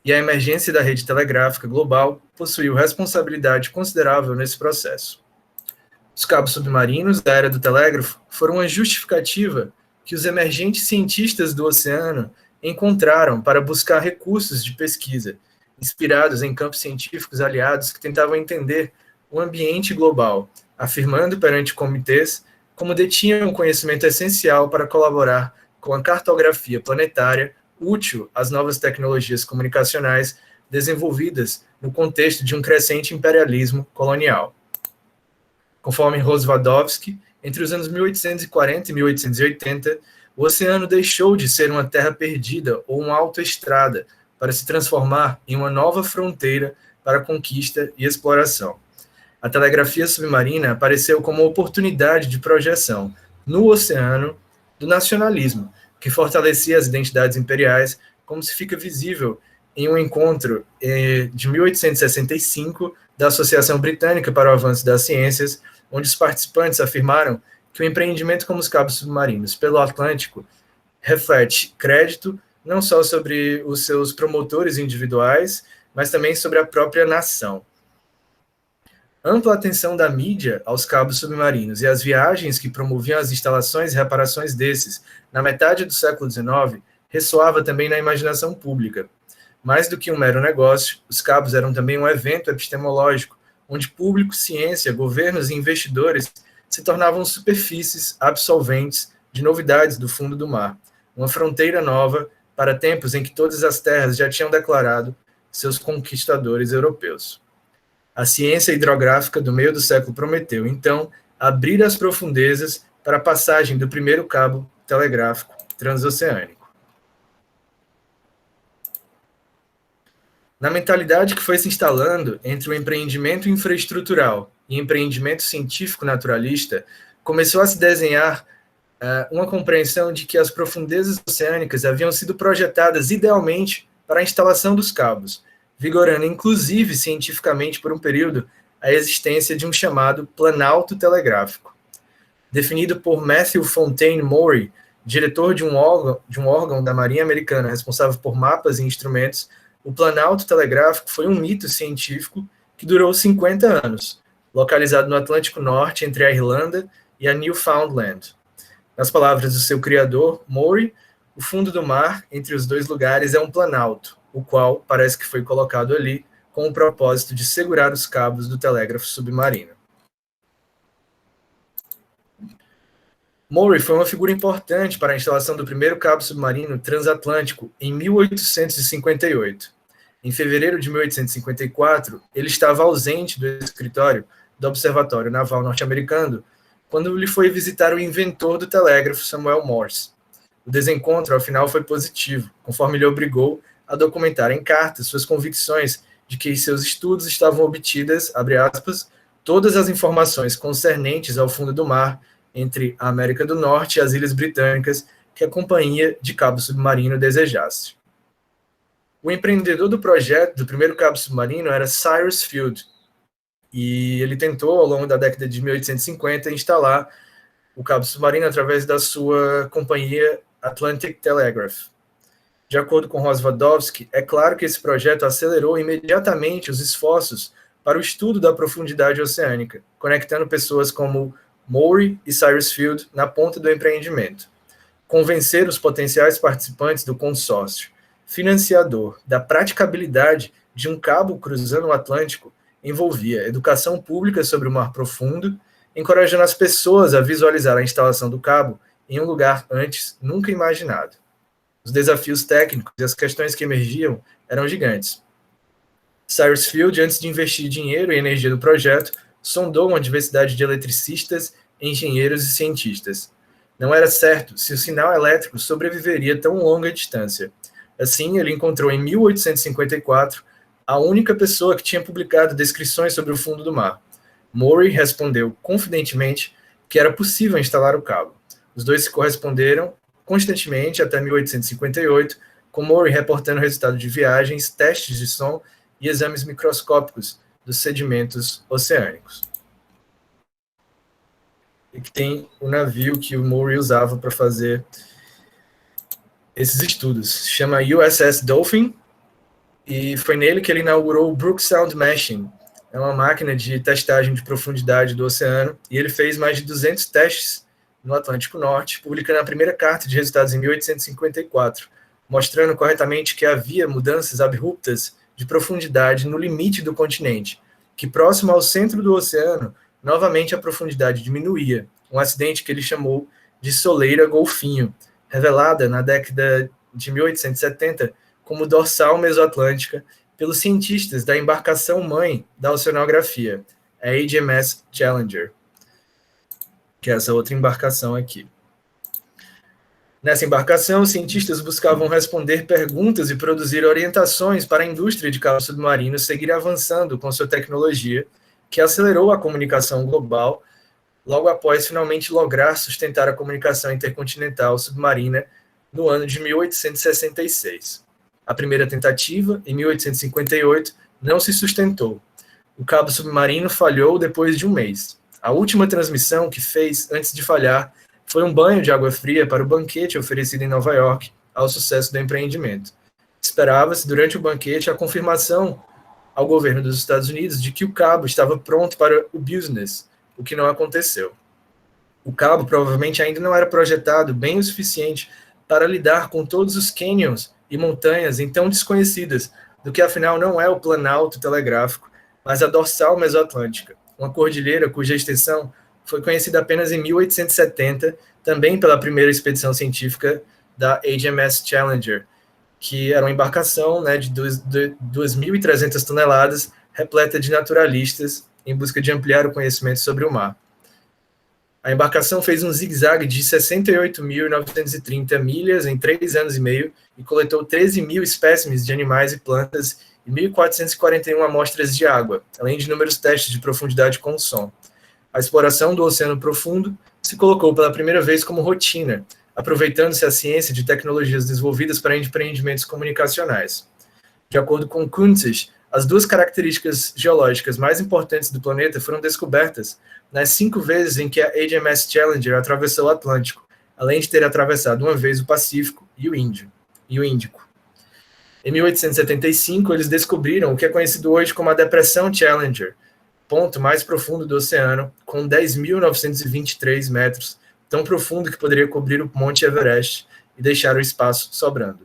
E a emergência da rede telegráfica global possuiu responsabilidade considerável nesse processo. Os cabos submarinos da era do telégrafo foram uma justificativa que os emergentes cientistas do oceano encontraram para buscar recursos de pesquisa, inspirados em campos científicos aliados que tentavam entender o ambiente global, afirmando perante comitês como detinham um conhecimento essencial para colaborar com a cartografia planetária útil às novas tecnologias comunicacionais desenvolvidas no contexto de um crescente imperialismo colonial. Conforme Rozvadovsky, entre os anos 1840 e 1880, o oceano deixou de ser uma terra perdida ou uma autoestrada para se transformar em uma nova fronteira para conquista e exploração. A telegrafia submarina apareceu como uma oportunidade de projeção no oceano do nacionalismo, que fortalecia as identidades imperiais, como se fica visível em um encontro de 1865 da Associação Britânica para o Avanço das Ciências, onde os participantes afirmaram que o empreendimento como os cabos submarinos pelo Atlântico reflete crédito não só sobre os seus promotores individuais, mas também sobre a própria nação. Ampla atenção da mídia aos cabos submarinos e às viagens que promoviam as instalações e reparações desses na metade do século XIX ressoava também na imaginação pública. Mais do que um mero negócio, os cabos eram também um evento epistemológico, onde público, ciência, governos e investidores se tornavam superfícies absolventes de novidades do fundo do mar, uma fronteira nova para tempos em que todas as terras já tinham declarado seus conquistadores europeus. A ciência hidrográfica do meio do século prometeu, então, abrir as profundezas para a passagem do primeiro cabo telegráfico transoceânico. Na mentalidade que foi se instalando entre o empreendimento infraestrutural e empreendimento científico-naturalista, começou a se desenhar uma compreensão de que as profundezas oceânicas haviam sido projetadas idealmente para a instalação dos cabos, vigorando inclusive cientificamente por um período a existência de um chamado planalto telegráfico. Definido por Matthew Fontaine Maury, diretor de um órgão da Marinha Americana responsável por mapas e instrumentos, o planalto telegráfico foi um mito científico que durou 50 anos, localizado no Atlântico Norte entre a Irlanda e a Newfoundland. Nas palavras do seu criador, Maury, o fundo do mar entre os dois lugares é um planalto, o qual parece que foi colocado ali com o propósito de segurar os cabos do telégrafo submarino. Maury foi uma figura importante para a instalação do primeiro cabo submarino transatlântico em 1858. Em fevereiro de 1854, ele estava ausente do escritório do Observatório Naval norte-americano quando lhe foi visitar o inventor do telégrafo, Samuel Morse. O desencontro, ao final, foi positivo, conforme lhe obrigou a documentar em cartas suas convicções de que em seus estudos estavam obtidas, abre aspas, todas as informações concernentes ao fundo do mar entre a América do Norte e as Ilhas Britânicas que a companhia de cabo submarino desejasse. O empreendedor do projeto do primeiro cabo submarino era Cyrus Field, e ele tentou, ao longo da década de 1850, instalar o cabo submarino através da sua companhia Atlantic Telegraph. De acordo com Rozvadovsky, é claro que esse projeto acelerou imediatamente os esforços para o estudo da profundidade oceânica, conectando pessoas como Maury e Cyrus Field na ponta do empreendimento. Convencer os potenciais participantes do consórcio financiador da praticabilidade de um cabo cruzando o Atlântico envolvia educação pública sobre o mar profundo, encorajando as pessoas a visualizar a instalação do cabo em um lugar antes nunca imaginado. Os desafios técnicos e as questões que emergiam eram gigantes. Cyrus Field, antes de investir dinheiro e energia no projeto, sondou uma diversidade de eletricistas, engenheiros e cientistas. Não era certo se o sinal elétrico sobreviveria tão longa distância. Assim, ele encontrou em 1854 a única pessoa que tinha publicado descrições sobre o fundo do mar. Maury respondeu confidentemente que era possível instalar o cabo. Os dois se corresponderam constantemente até 1858, com Maury reportando resultados de viagens, testes de som e exames microscópicos dos sedimentos oceânicos. E que tem o navio que o Maury usava para fazer esses estudos. Se chama USS Dolphin, e foi nele que ele inaugurou o Brook Sound Machine. É uma máquina de testagem de profundidade do oceano, e ele fez mais de 200 testes no Atlântico Norte, publicando a primeira carta de resultados em 1854, mostrando corretamente que havia mudanças abruptas de profundidade no limite do continente, que próximo ao centro do oceano, novamente a profundidade diminuía, um acidente que ele chamou de soleira golfinho, revelada na década de 1870 como dorsal mesoatlântica pelos cientistas da embarcação mãe da oceanografia, a HMS Challenger, que é essa outra embarcação aqui. Nessa embarcação, os cientistas buscavam responder perguntas e produzir orientações para a indústria de cabos submarinos seguir avançando com sua tecnologia, que acelerou a comunicação global, logo após finalmente lograr sustentar a comunicação intercontinental submarina no ano de 1866. A primeira tentativa, em 1858, não se sustentou. O cabo submarino falhou depois de um mês. A última transmissão que fez antes de falhar foi um banho de água fria para o banquete oferecido em Nova York ao sucesso do empreendimento. Esperava-se, durante o banquete, a confirmação ao governo dos Estados Unidos de que o cabo estava pronto para o business, o que não aconteceu. O cabo provavelmente ainda não era projetado bem o suficiente para lidar com todos os canyons e montanhas então desconhecidas do que afinal não é o planalto telegráfico, mas a dorsal mesoatlântica, uma cordilheira cuja extensão foi conhecida apenas em 1870, também pela primeira expedição científica da HMS Challenger, que era uma embarcação, né, de 2.300 toneladas, repleta de naturalistas, em busca de ampliar o conhecimento sobre o mar. A embarcação fez um zigue-zague de 68.930 milhas em 3 anos e meio e coletou 13.000 espécimes de animais e plantas e 1.441 amostras de água, além de inúmeros testes de profundidade com som. A exploração do oceano profundo se colocou pela primeira vez como rotina, aproveitando-se a ciência de tecnologias desenvolvidas para empreendimentos comunicacionais. De acordo com Kuntzsch, as 2 características geológicas mais importantes do planeta foram descobertas nas 5 vezes em que a HMS Challenger atravessou o Atlântico, além de ter atravessado uma vez o Pacífico e o Índico. Em 1875, eles descobriram o que é conhecido hoje como a Depressão Challenger, ponto mais profundo do oceano, com 10.923 metros, tão profundo que poderia cobrir o Monte Everest e deixar o espaço sobrando.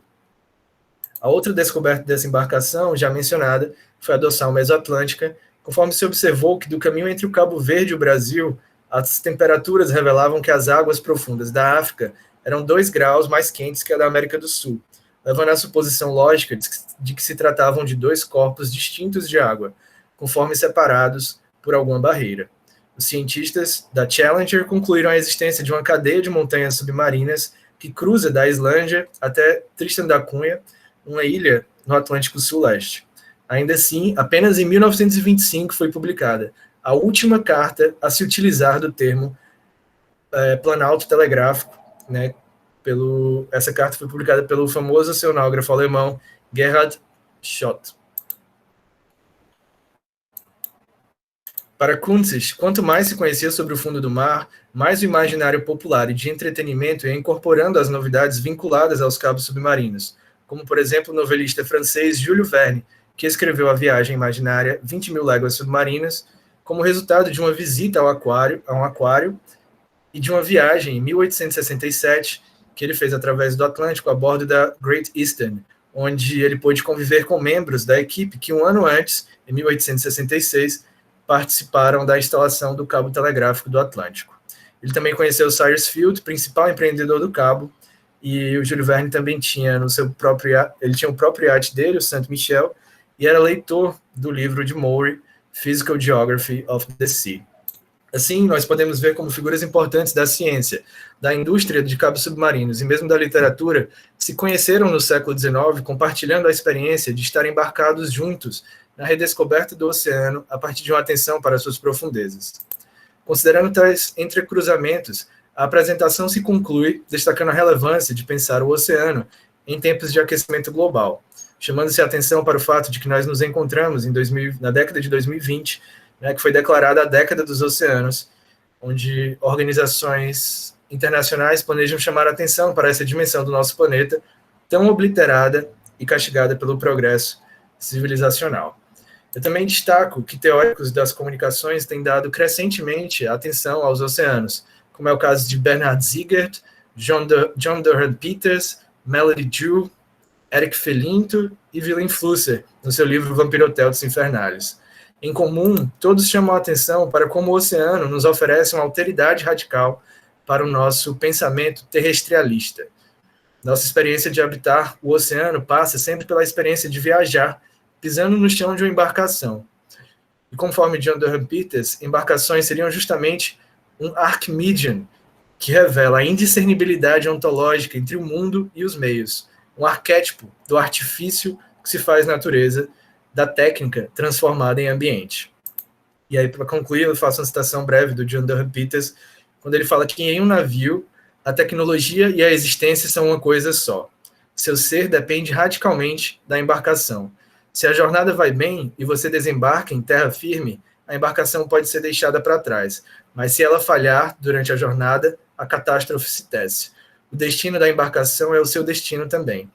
A outra descoberta dessa embarcação, já mencionada, foi a dorsal mesoatlântica, conforme se observou que do caminho entre o Cabo Verde e o Brasil, as temperaturas revelavam que as águas profundas da África eram 2 graus mais quentes que a da América do Sul, levando à suposição lógica de que se tratavam de 2 corpos distintos de água, conforme separados por alguma barreira. Os cientistas da Challenger concluíram a existência de uma cadeia de montanhas submarinas que cruza da Islândia até Tristan da Cunha, uma ilha no Atlântico Sul-Leste. Ainda assim, apenas em 1925 foi publicada a última carta a se utilizar do termo planalto telegráfico, né? Essa carta foi publicada pelo famoso oceanógrafo alemão Gerhard Schott. Para Kuntzsch, quanto mais se conhecia sobre o fundo do mar, mais o imaginário popular e de entretenimento ia incorporando as novidades vinculadas aos cabos submarinos, como, por exemplo, o novelista francês Jules Verne, que escreveu a viagem imaginária 20.000 léguas submarinas, como resultado de uma visita a um aquário e de uma viagem em 1867 que ele fez através do Atlântico a bordo da Great Eastern, onde ele pôde conviver com membros da equipe que um ano antes, em 1866, participaram da instalação do cabo telegráfico do Atlântico. Ele também conheceu Cyrus Field, principal empreendedor do cabo, e o Júlio Verne também tinha ele tinha o próprio iate dele, o Saint Michel, e era leitor do livro de Maury, Physical Geography of the Sea. Assim, nós podemos ver como figuras importantes da ciência, da indústria de cabos submarinos e mesmo da literatura se conheceram no século XIX, compartilhando a experiência de estar embarcados juntos na redescoberta do oceano a partir de uma atenção para suas profundezas. Considerando tais entrecruzamentos, a apresentação se conclui destacando a relevância de pensar o oceano em tempos de aquecimento global, chamando-se a atenção para o fato de que nós nos encontramos na década de 2020, né, que foi declarada a década dos oceanos, onde organizações internacionais planejam chamar a atenção para essa dimensão do nosso planeta, tão obliterada e castigada pelo progresso civilizacional. Eu também destaco que teóricos das comunicações têm dado crescentemente atenção aos oceanos, como é o caso de Bernard Ziegert, John Durham Peters, Melody Drew, Eric Felinto e Willem Flusser, no seu livro Vampiroteltos Infernales. Em comum, todos chamam a atenção para como o oceano nos oferece uma alteridade radical para o nosso pensamento terrestrialista. Nossa experiência de habitar o oceano passa sempre pela experiência de viajar, pisando no chão de uma embarcação. E conforme John Durham Peters, embarcações seriam justamente um archimedion, que revela a indiscernibilidade ontológica entre o mundo e os meios, um arquétipo do artifício que se faz natureza, da técnica transformada em ambiente. E aí, para concluir, eu faço uma citação breve do John Durham Peters, quando ele fala que em um navio, a tecnologia e a existência são uma coisa só. Seu ser depende radicalmente da embarcação. Se a jornada vai bem e você desembarca em terra firme, a embarcação pode ser deixada para trás, mas se ela falhar durante a jornada, a catástrofe se tece. O destino da embarcação é o seu destino também.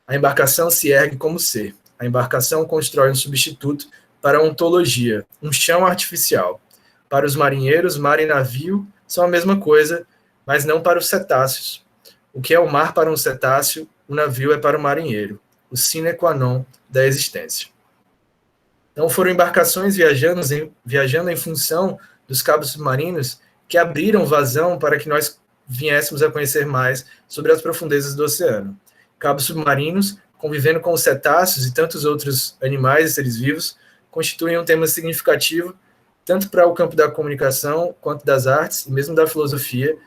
A embarcação se ergue como ser. A embarcação constrói um substituto para a ontologia, um chão artificial. Para os marinheiros, mar e navio são a mesma coisa, mas não para os cetáceos. O que é o mar para um cetáceo, o navio é para o marinheiro, o sine qua non da existência. Então foram embarcações viajando em função dos cabos submarinos que abriram vazão para que nós viéssemos a conhecer mais sobre as profundezas do oceano. Cabos submarinos, convivendo com os cetáceos e tantos outros animais e seres vivos, constituem um tema significativo tanto para o campo da comunicação, quanto das artes e mesmo da filosofia,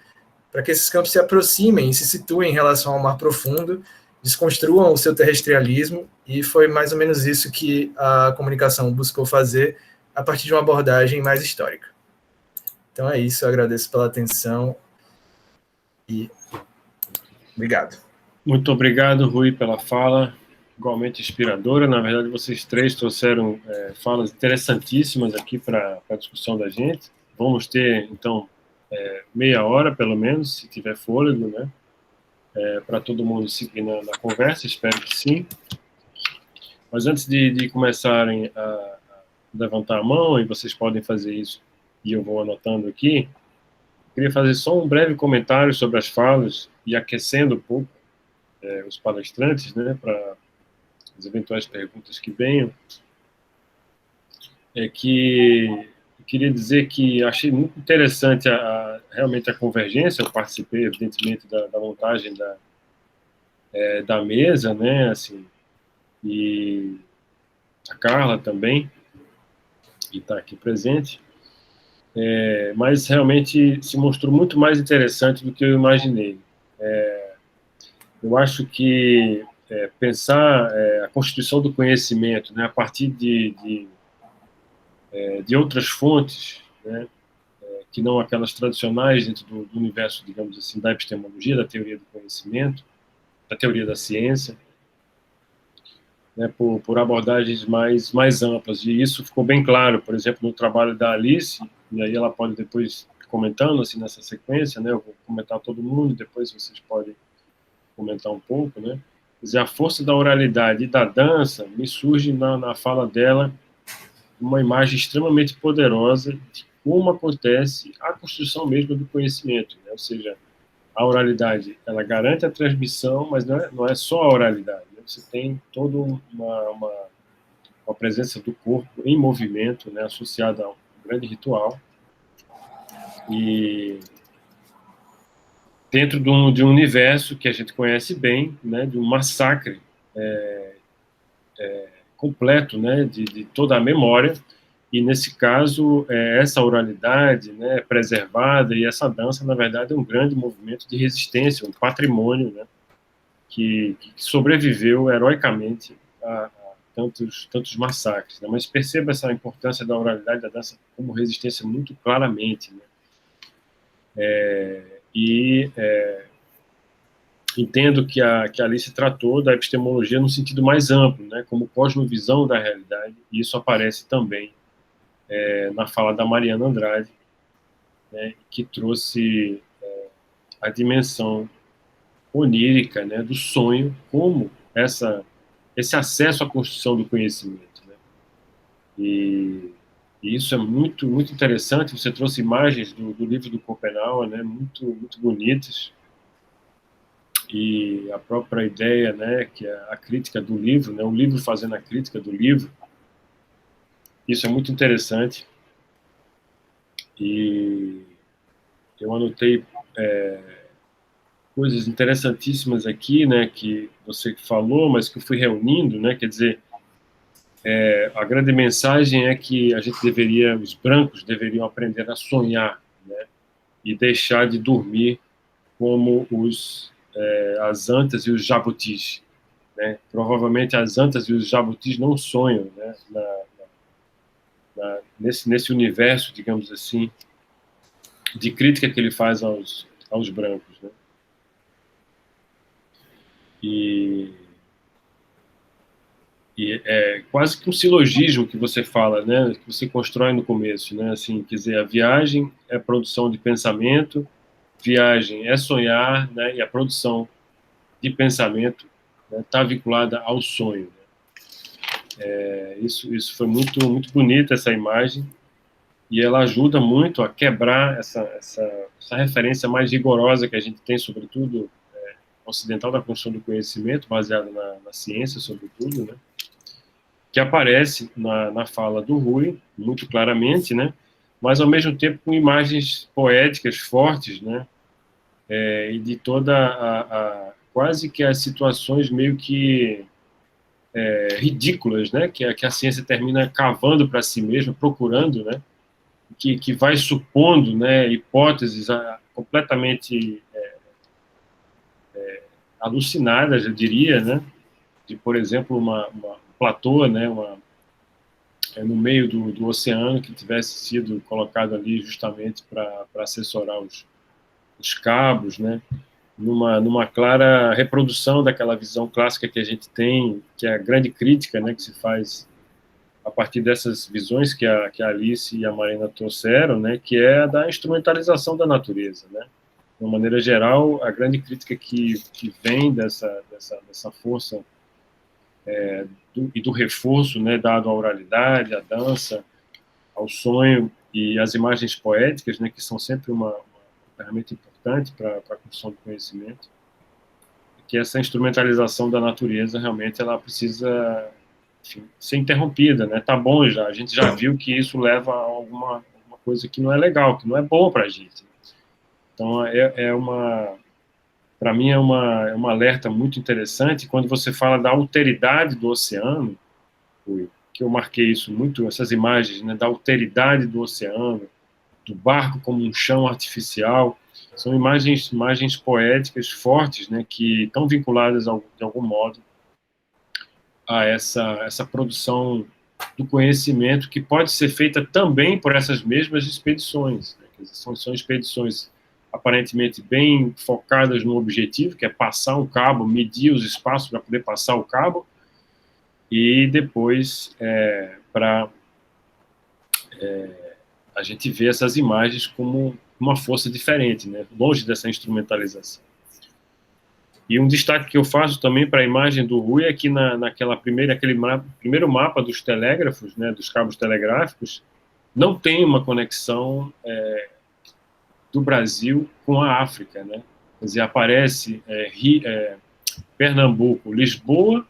para que esses campos se aproximem e se situem em relação ao mar profundo, desconstruam o seu terrestrialismo, e foi mais ou menos isso que a comunicação buscou fazer a partir de uma abordagem mais histórica. Então é isso, eu agradeço pela atenção e obrigado.
Muito obrigado, Rui, pela fala, igualmente inspiradora. Na verdade, vocês três trouxeram falas interessantíssimas aqui para a discussão da gente. Vamos ter, então, meia hora, pelo menos, se tiver fôlego, né? Para todo mundo seguir na conversa, espero que sim. Mas antes de começarem a levantar a mão, e vocês podem fazer isso, e eu vou anotando aqui, queria fazer só um breve comentário sobre as falas, e aquecendo um pouco os palestrantes, né, para as eventuais perguntas que venham, que eu queria dizer que achei muito interessante realmente a convergência. Eu participei, evidentemente, da montagem da mesa, né, assim, e a Carla também, que está aqui presente, mas realmente se mostrou muito mais interessante do que eu imaginei. Eu acho que pensar a constituição do conhecimento, né, a partir de outras fontes, né, que não aquelas tradicionais dentro do universo, digamos assim, da epistemologia, da teoria do conhecimento, da teoria da ciência, né, por abordagens mais amplas. E isso ficou bem claro, por exemplo, no trabalho da Alice, e aí ela pode depois comentando assim nessa sequência, né, eu vou comentar todo mundo, depois vocês podem comentar um pouco, né? Quer dizer, a força da oralidade e da dança me surge na fala dela uma imagem extremamente poderosa de como acontece a construção mesmo do conhecimento, né? Ou seja, a oralidade, ela garante a transmissão, mas não é só a oralidade, né? Você tem toda uma presença do corpo em movimento, né, associada a um grande ritual, e dentro de um universo que a gente conhece bem, né, de um massacre completo, né, de toda a memória, E, nesse caso, essa oralidade, né, preservada, e essa dança, na verdade, é um grande movimento de resistência, um patrimônio, né, que sobreviveu heroicamente a tantos massacres. Né? Mas perceba essa importância da oralidade da dança como resistência muito claramente. Né? Entendo que a Alice tratou da epistemologia no sentido mais amplo, né, como cosmovisão da realidade, e isso aparece também na fala da Mariana Andrade, né, que trouxe a dimensão onírica, né, do sonho como esse acesso à construção do conhecimento. Né? E isso é muito, muito interessante. Você trouxe imagens do livro do Schopenhauer, né, muito, muito bonitas, e a própria ideia, né, que é a crítica do livro, né, o livro fazendo a crítica do livro, isso é muito interessante. E eu anotei coisas interessantíssimas aqui, né, que você falou, mas que eu fui reunindo, né, quer dizer, a grande mensagem é que a gente os brancos deveriam aprender a sonhar, né, e deixar de dormir como as antas e os jabutis, né? Provavelmente as antas e os jabutis não sonham, né, nesse universo, digamos assim, de crítica que ele faz aos brancos. Né? E é quase que um silogismo que você fala, né, que você constrói no começo, né, assim, quer dizer, a viagem é produção de pensamento, viagem é sonhar, né, e a produção de pensamento está vinculada ao sonho. Né? Isso foi muito, muito bonita, essa imagem, e ela ajuda muito a quebrar essa referência mais rigorosa que a gente tem, sobretudo, ocidental da construção do conhecimento, baseada na ciência, sobretudo, né? Que aparece na fala do Rui, muito claramente, né? Mas, ao mesmo tempo, com imagens poéticas fortes, né? E de toda quase que as situações meio que ridículas, né? Que a ciência termina cavando para si mesma, procurando, né? Que vai supondo, né, hipóteses completamente alucinadas, eu diria, né, de, por exemplo, uma platô, né, no meio do oceano que tivesse sido colocado ali justamente para assessorar os cabos, né, numa clara reprodução daquela visão clássica que a gente tem, que é a grande crítica, né, que se faz a partir dessas visões que a Alice e a Marina trouxeram, né, que é a da instrumentalização da natureza, né. De uma maneira geral, a grande crítica que vem dessa força e do reforço, né, dado à oralidade, à dança, ao sonho e às imagens poéticas, né, que são sempre uma ferramenta importante para a construção do conhecimento, que essa instrumentalização da natureza realmente ela precisa, enfim, ser interrompida, né? Tá bom já, a gente já viu que isso leva a alguma coisa que não é legal, que não é bom para a gente. Então, para mim, é um alerta muito interessante quando você fala da alteridade do oceano, que eu marquei isso muito, essas imagens, né, da alteridade do oceano, do barco como um chão artificial, são imagens poéticas fortes, né, que estão vinculadas, de algum modo, a essa produção do conhecimento que pode ser feita também por essas mesmas expedições. Né? São expedições aparentemente bem focadas no objetivo, que é passar um cabo, medir os espaços para poder passar o cabo, e depois a gente vê essas imagens como uma força diferente, né? Longe dessa instrumentalização. E um destaque que eu faço também para a imagem do Rui é que aquele primeiro mapa dos telégrafos, né, dos cabos telegráficos, não tem uma conexão do Brasil com a África, né? Quer dizer, aparece Pernambuco, Lisboa,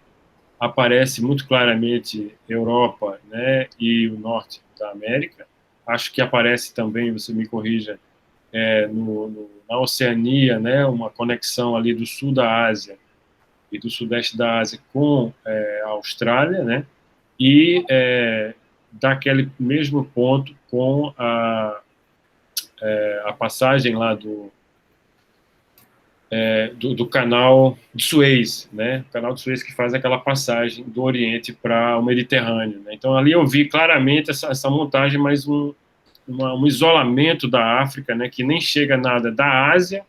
aparece muito claramente Europa, né, e o norte da América. Acho que aparece também, você me corrija, na Oceania, né, uma conexão ali do sul da Ásia e do sudeste da Ásia com a Austrália, né, e daquele mesmo ponto com a passagem lá do canal de Suez, né? O canal de Suez que faz aquela passagem do Oriente para o Mediterrâneo, né? Então, ali eu vi claramente essa montagem, mas um isolamento da África, né? Que nem chega nada da Ásia.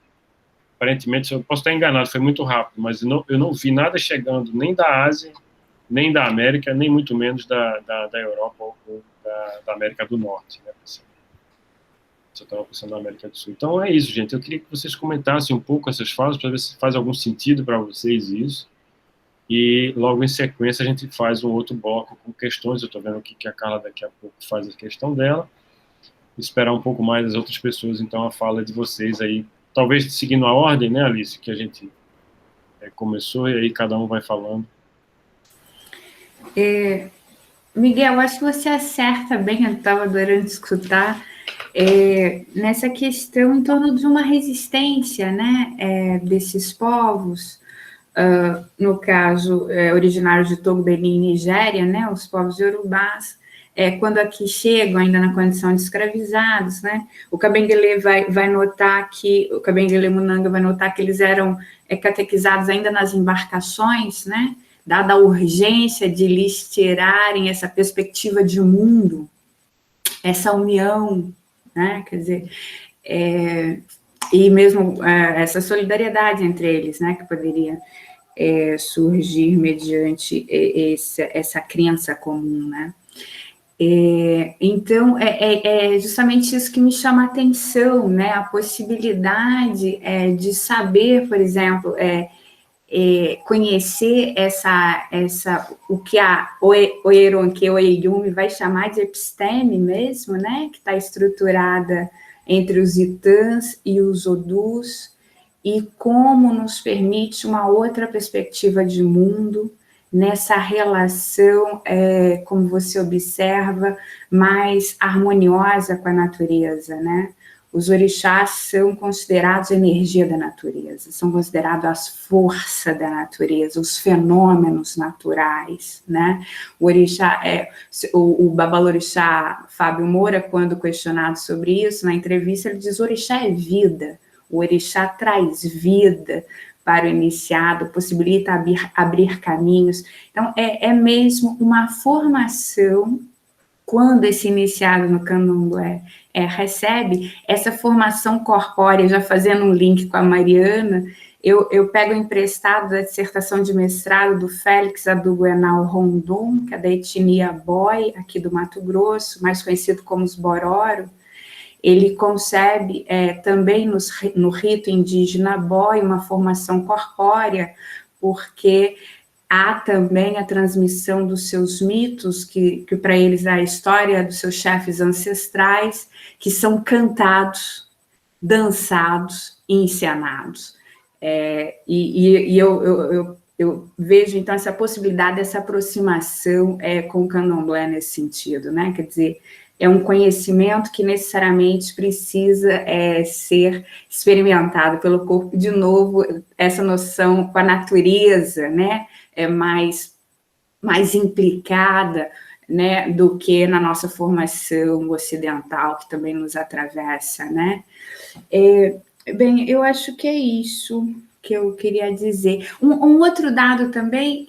Aparentemente, eu posso estar enganado, foi muito rápido, mas eu não vi nada chegando nem da Ásia, nem da América, nem muito menos da Europa ou da América do Norte, né? Você estava pensando na América do Sul. Então é isso, gente. Eu queria que vocês comentassem um pouco essas falas para ver se faz algum sentido para vocês isso. E logo em sequência a gente faz um outro bloco com questões. Eu estou vendo aqui que a Carla daqui a pouco faz a questão dela. Esperar um pouco mais das outras pessoas, então, a fala de vocês aí. Talvez seguindo a ordem, né, Alice, que a gente começou, e aí cada um vai falando.
Miguel, acho que você acerta bem, eu estava adorando escutar, nessa questão em torno de uma resistência, né, desses povos, no caso, originários de Togo, Benin e Nigéria, né, os povos yorubás, quando aqui chegam, ainda na condição de escravizados, né, o Kabengele vai notar que, o Kabengele Munanga vai notar que eles eram catequizados ainda nas embarcações, né, dada a urgência de lhes tirarem essa perspectiva de mundo, essa união, né, quer dizer, e mesmo essa solidariedade entre eles, né, que poderia surgir mediante essa crença comum, né. Então, é justamente isso que me chama a atenção, né, a possibilidade de saber, por exemplo, conhecer o que a Oyeronke Oyeyumi vai chamar de episteme mesmo, né, que está estruturada entre os Itãs e os Odus, e como nos permite uma outra perspectiva de mundo, nessa relação, como você observa, mais harmoniosa com a natureza, né? Os orixás são considerados a energia da natureza, são considerados as forças da natureza, os fenômenos naturais, né? O orixá, o babalorixá Fábio Moura, quando questionado sobre isso, na entrevista, ele diz: o orixá é vida, o orixá traz vida para o iniciado, possibilita abrir caminhos. Então, é mesmo uma formação, quando esse iniciado no candomblé recebe essa formação corpórea, já fazendo um link com a Mariana, eu pego emprestado da dissertação de mestrado do Félix Aduguenal Rondon, que é da etnia Boi, aqui do Mato Grosso, mais conhecido como os Bororo. Ele concebe também no rito indígena Boi uma formação corpórea, porque há também a transmissão dos seus mitos, que para eles é a história dos seus chefes ancestrais, que são cantados, dançados e encenados. Eu vejo, então, essa possibilidade dessa aproximação com o candomblé nesse sentido, né? Quer dizer, é um conhecimento que necessariamente precisa ser experimentado pelo corpo. De novo, essa noção com a natureza, né, mais implicada, né, do que na nossa formação ocidental, que também nos atravessa, né. Bem, eu acho que é isso que eu queria dizer. Um outro dado também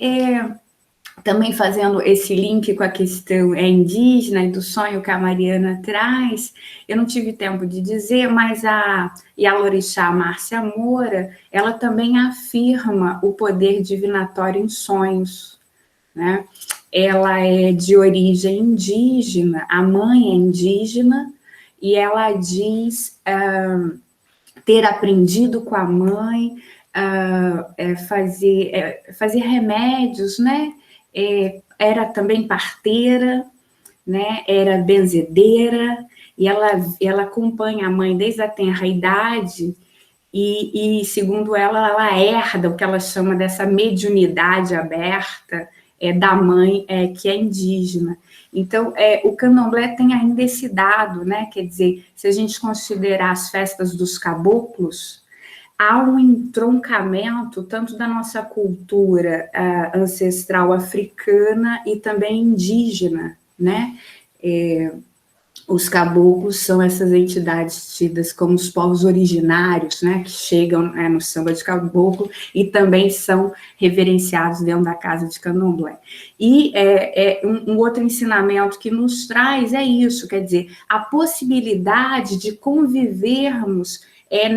também fazendo esse link com a questão indígena e do sonho que a Mariana traz, eu não tive tempo de dizer, mas a Yalorixá Márcia Moura, ela também afirma o poder divinatório em sonhos, né? Ela é de origem indígena, a mãe é indígena, e ela diz ter aprendido com a mãe fazer remédios, né? Era também parteira, né? Era benzedeira, e ela acompanha a mãe desde a tenra idade, e segundo ela herda o que ela chama dessa mediunidade aberta da mãe, que é indígena. Então, o candomblé tem ainda esse dado, né? Quer dizer, se a gente considerar as festas dos caboclos, há um entroncamento tanto da nossa cultura ancestral africana e também indígena, né? os caboclos são essas entidades tidas como os povos originários, né, que chegam no samba de caboclo e também são reverenciados dentro da casa de candomblé. E um outro ensinamento que nos traz é isso, quer dizer, a possibilidade de convivermos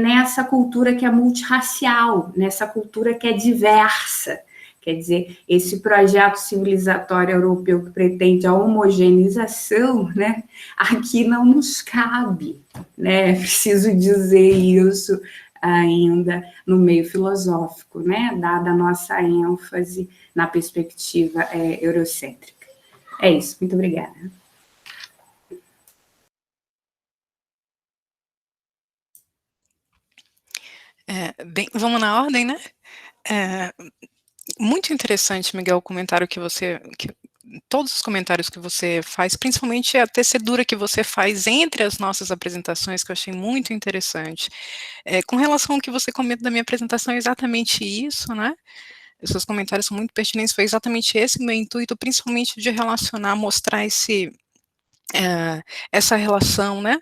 nessa cultura que é multirracial, nessa cultura que é diversa. Quer dizer, esse projeto civilizatório europeu que pretende a homogeneização, né, aqui não nos cabe, né? Preciso dizer isso ainda no meio filosófico, né, dada a nossa ênfase na perspectiva eurocêntrica. É isso, muito obrigada.
Bem, vamos na ordem, né? Muito interessante, Miguel, o comentário todos os comentários que você faz, principalmente a tecedura que você faz entre as nossas apresentações, que eu achei muito interessante. Com relação ao que você comenta da minha apresentação, é exatamente isso, né? Os seus comentários são muito pertinentes, foi exatamente esse o meu intuito, principalmente de relacionar, mostrar essa relação, né,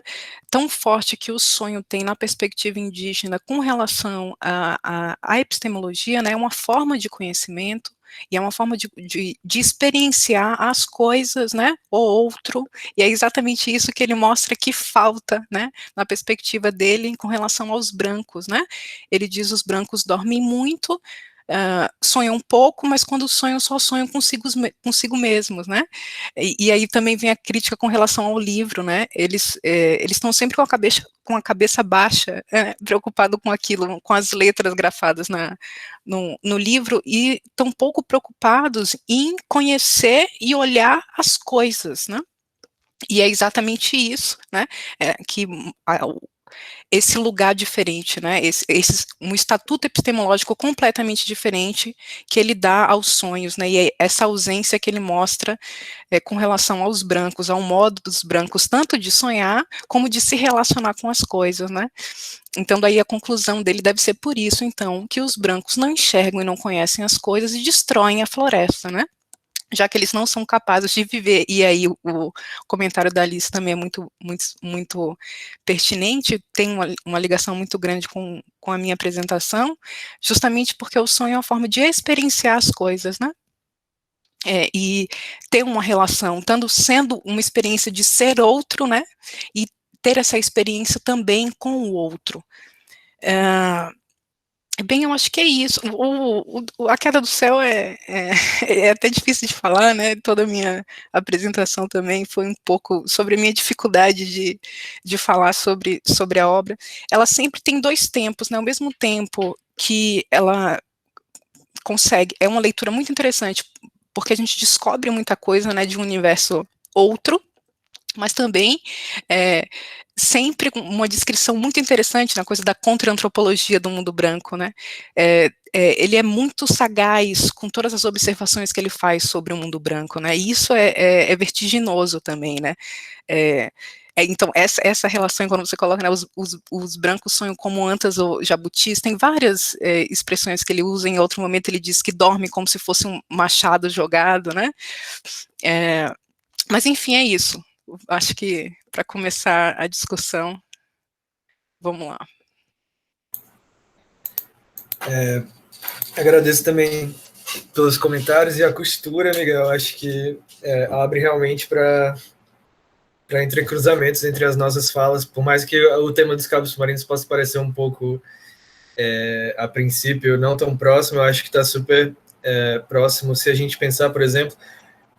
tão forte que o sonho tem na perspectiva indígena com relação à epistemologia, né, é uma forma de conhecimento e é uma forma de experienciar as coisas, né, o outro, e é exatamente isso que ele mostra que falta, né, na perspectiva dele com relação aos brancos, né, ele diz os brancos dormem muito, sonham um pouco, mas quando sonham, só sonham consigo mesmos, né? E aí também vem a crítica com relação ao livro, né? Eles estão sempre com a cabeça baixa, preocupado com aquilo, com as letras grafadas no livro, e tão pouco preocupados em conhecer e olhar as coisas, né? E é exatamente isso, né? Que esse lugar diferente, né, um estatuto epistemológico completamente diferente que ele dá aos sonhos, né, e é essa ausência que ele mostra com relação aos brancos, ao modo dos brancos, tanto de sonhar, como de se relacionar com as coisas, né. Então, daí a conclusão dele deve ser por isso, então, que os brancos não enxergam e não conhecem as coisas e destroem a floresta, né, já que eles não são capazes de viver. E aí o comentário da Alice também é muito, muito, muito pertinente, tem uma ligação muito grande com a minha apresentação, justamente porque o sonho é uma forma de experienciar as coisas, né? E ter uma relação, sendo uma experiência de ser outro, né? E ter essa experiência também com o outro. Bem, eu acho que é isso. A queda do céu é até difícil de falar, né? Toda a minha apresentação também foi um pouco sobre a minha dificuldade de falar sobre a obra. Ela sempre tem dois tempos, né? Ao mesmo tempo que ela consegue, é uma leitura muito interessante, porque a gente descobre muita coisa, né, de um universo outro, mas também sempre uma descrição muito interessante na coisa da contra-antropologia do mundo branco, né? Ele é muito sagaz com todas as observações que ele faz sobre o mundo branco, né? E isso é vertiginoso também, né? Então, essa relação, quando você coloca, né, os brancos sonham como antas ou jabutis, tem várias expressões que ele usa. Em outro momento ele diz que dorme como se fosse um machado jogado, né? Mas, enfim, é isso. Acho que, para começar a discussão, vamos lá.
Agradeço também pelos comentários e a costura, Miguel. Acho que abre realmente para entrecruzamentos entre as nossas falas, por mais que o tema dos cabos submarinos possa parecer um pouco, a princípio, não tão próximo, eu acho que está super próximo. Se a gente pensar, por exemplo,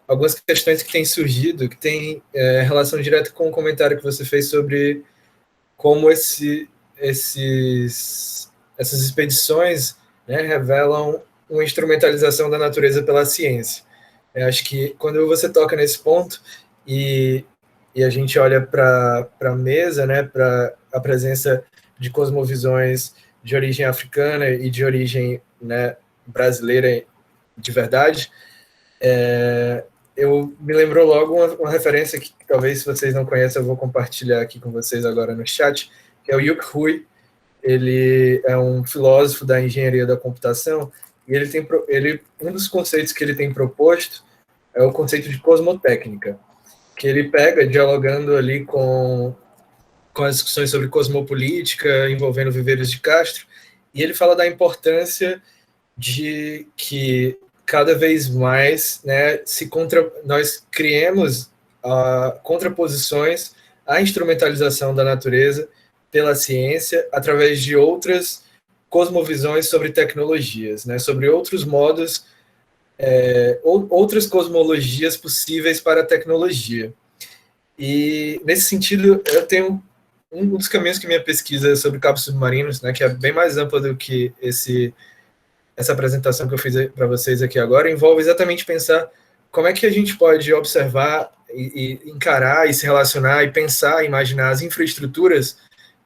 algumas questões que têm surgido, que têm relação direta com o comentário que você fez sobre como essas expedições, né, revelam uma instrumentalização da natureza pela ciência. Eu acho que quando você toca nesse ponto e a gente olha para a mesa, né, para a presença de cosmovisões de origem africana e de origem, né, brasileira de verdade, eu me lembrou logo uma referência que talvez, se vocês não conhecem, eu vou compartilhar aqui com vocês agora no chat, que é o Yuk Hui. Ele é um filósofo da engenharia da computação, e um dos conceitos que ele tem proposto é o conceito de cosmotécnica. que ele pega dialogando ali com as discussões sobre cosmopolítica envolvendo Viveiros de Castro, e ele fala da importância de que cada vez mais, né, nós criemos contraposições à instrumentalização da natureza pela ciência através de outras cosmovisões sobre tecnologias, né, sobre outros modos, outras cosmologias possíveis para a tecnologia. E, nesse sentido, eu tenho um dos caminhos que minha pesquisa sobre cabos submarinos, né, que é bem mais ampla do que essa apresentação que eu fiz para vocês aqui agora, envolve exatamente pensar como é que a gente pode observar e encarar e se relacionar e pensar, imaginar as infraestruturas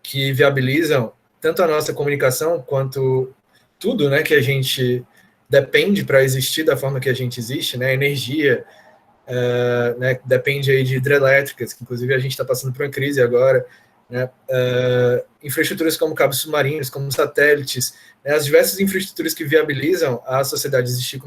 que viabilizam tanto a nossa comunicação quanto tudo, né, que a gente depende para existir da forma que a gente existe, né, energia, né, depende aí de hidrelétricas, que inclusive a gente está passando por uma crise agora, né, infraestruturas como cabos submarinos, como satélites, né, as diversas infraestruturas que viabilizam a sociedade existir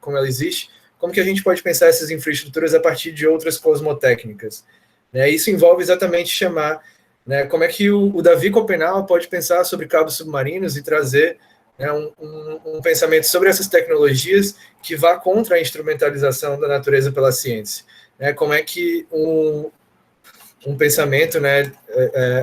como ela existe, como que a gente pode pensar essas infraestruturas a partir de outras cosmotécnicas, né? Isso envolve exatamente chamar, né, como é que o Davi Copenau pode pensar sobre cabos submarinos e trazer, né, um pensamento sobre essas tecnologias que vá contra a instrumentalização da natureza pela ciência, né? Como é que um pensamento, né,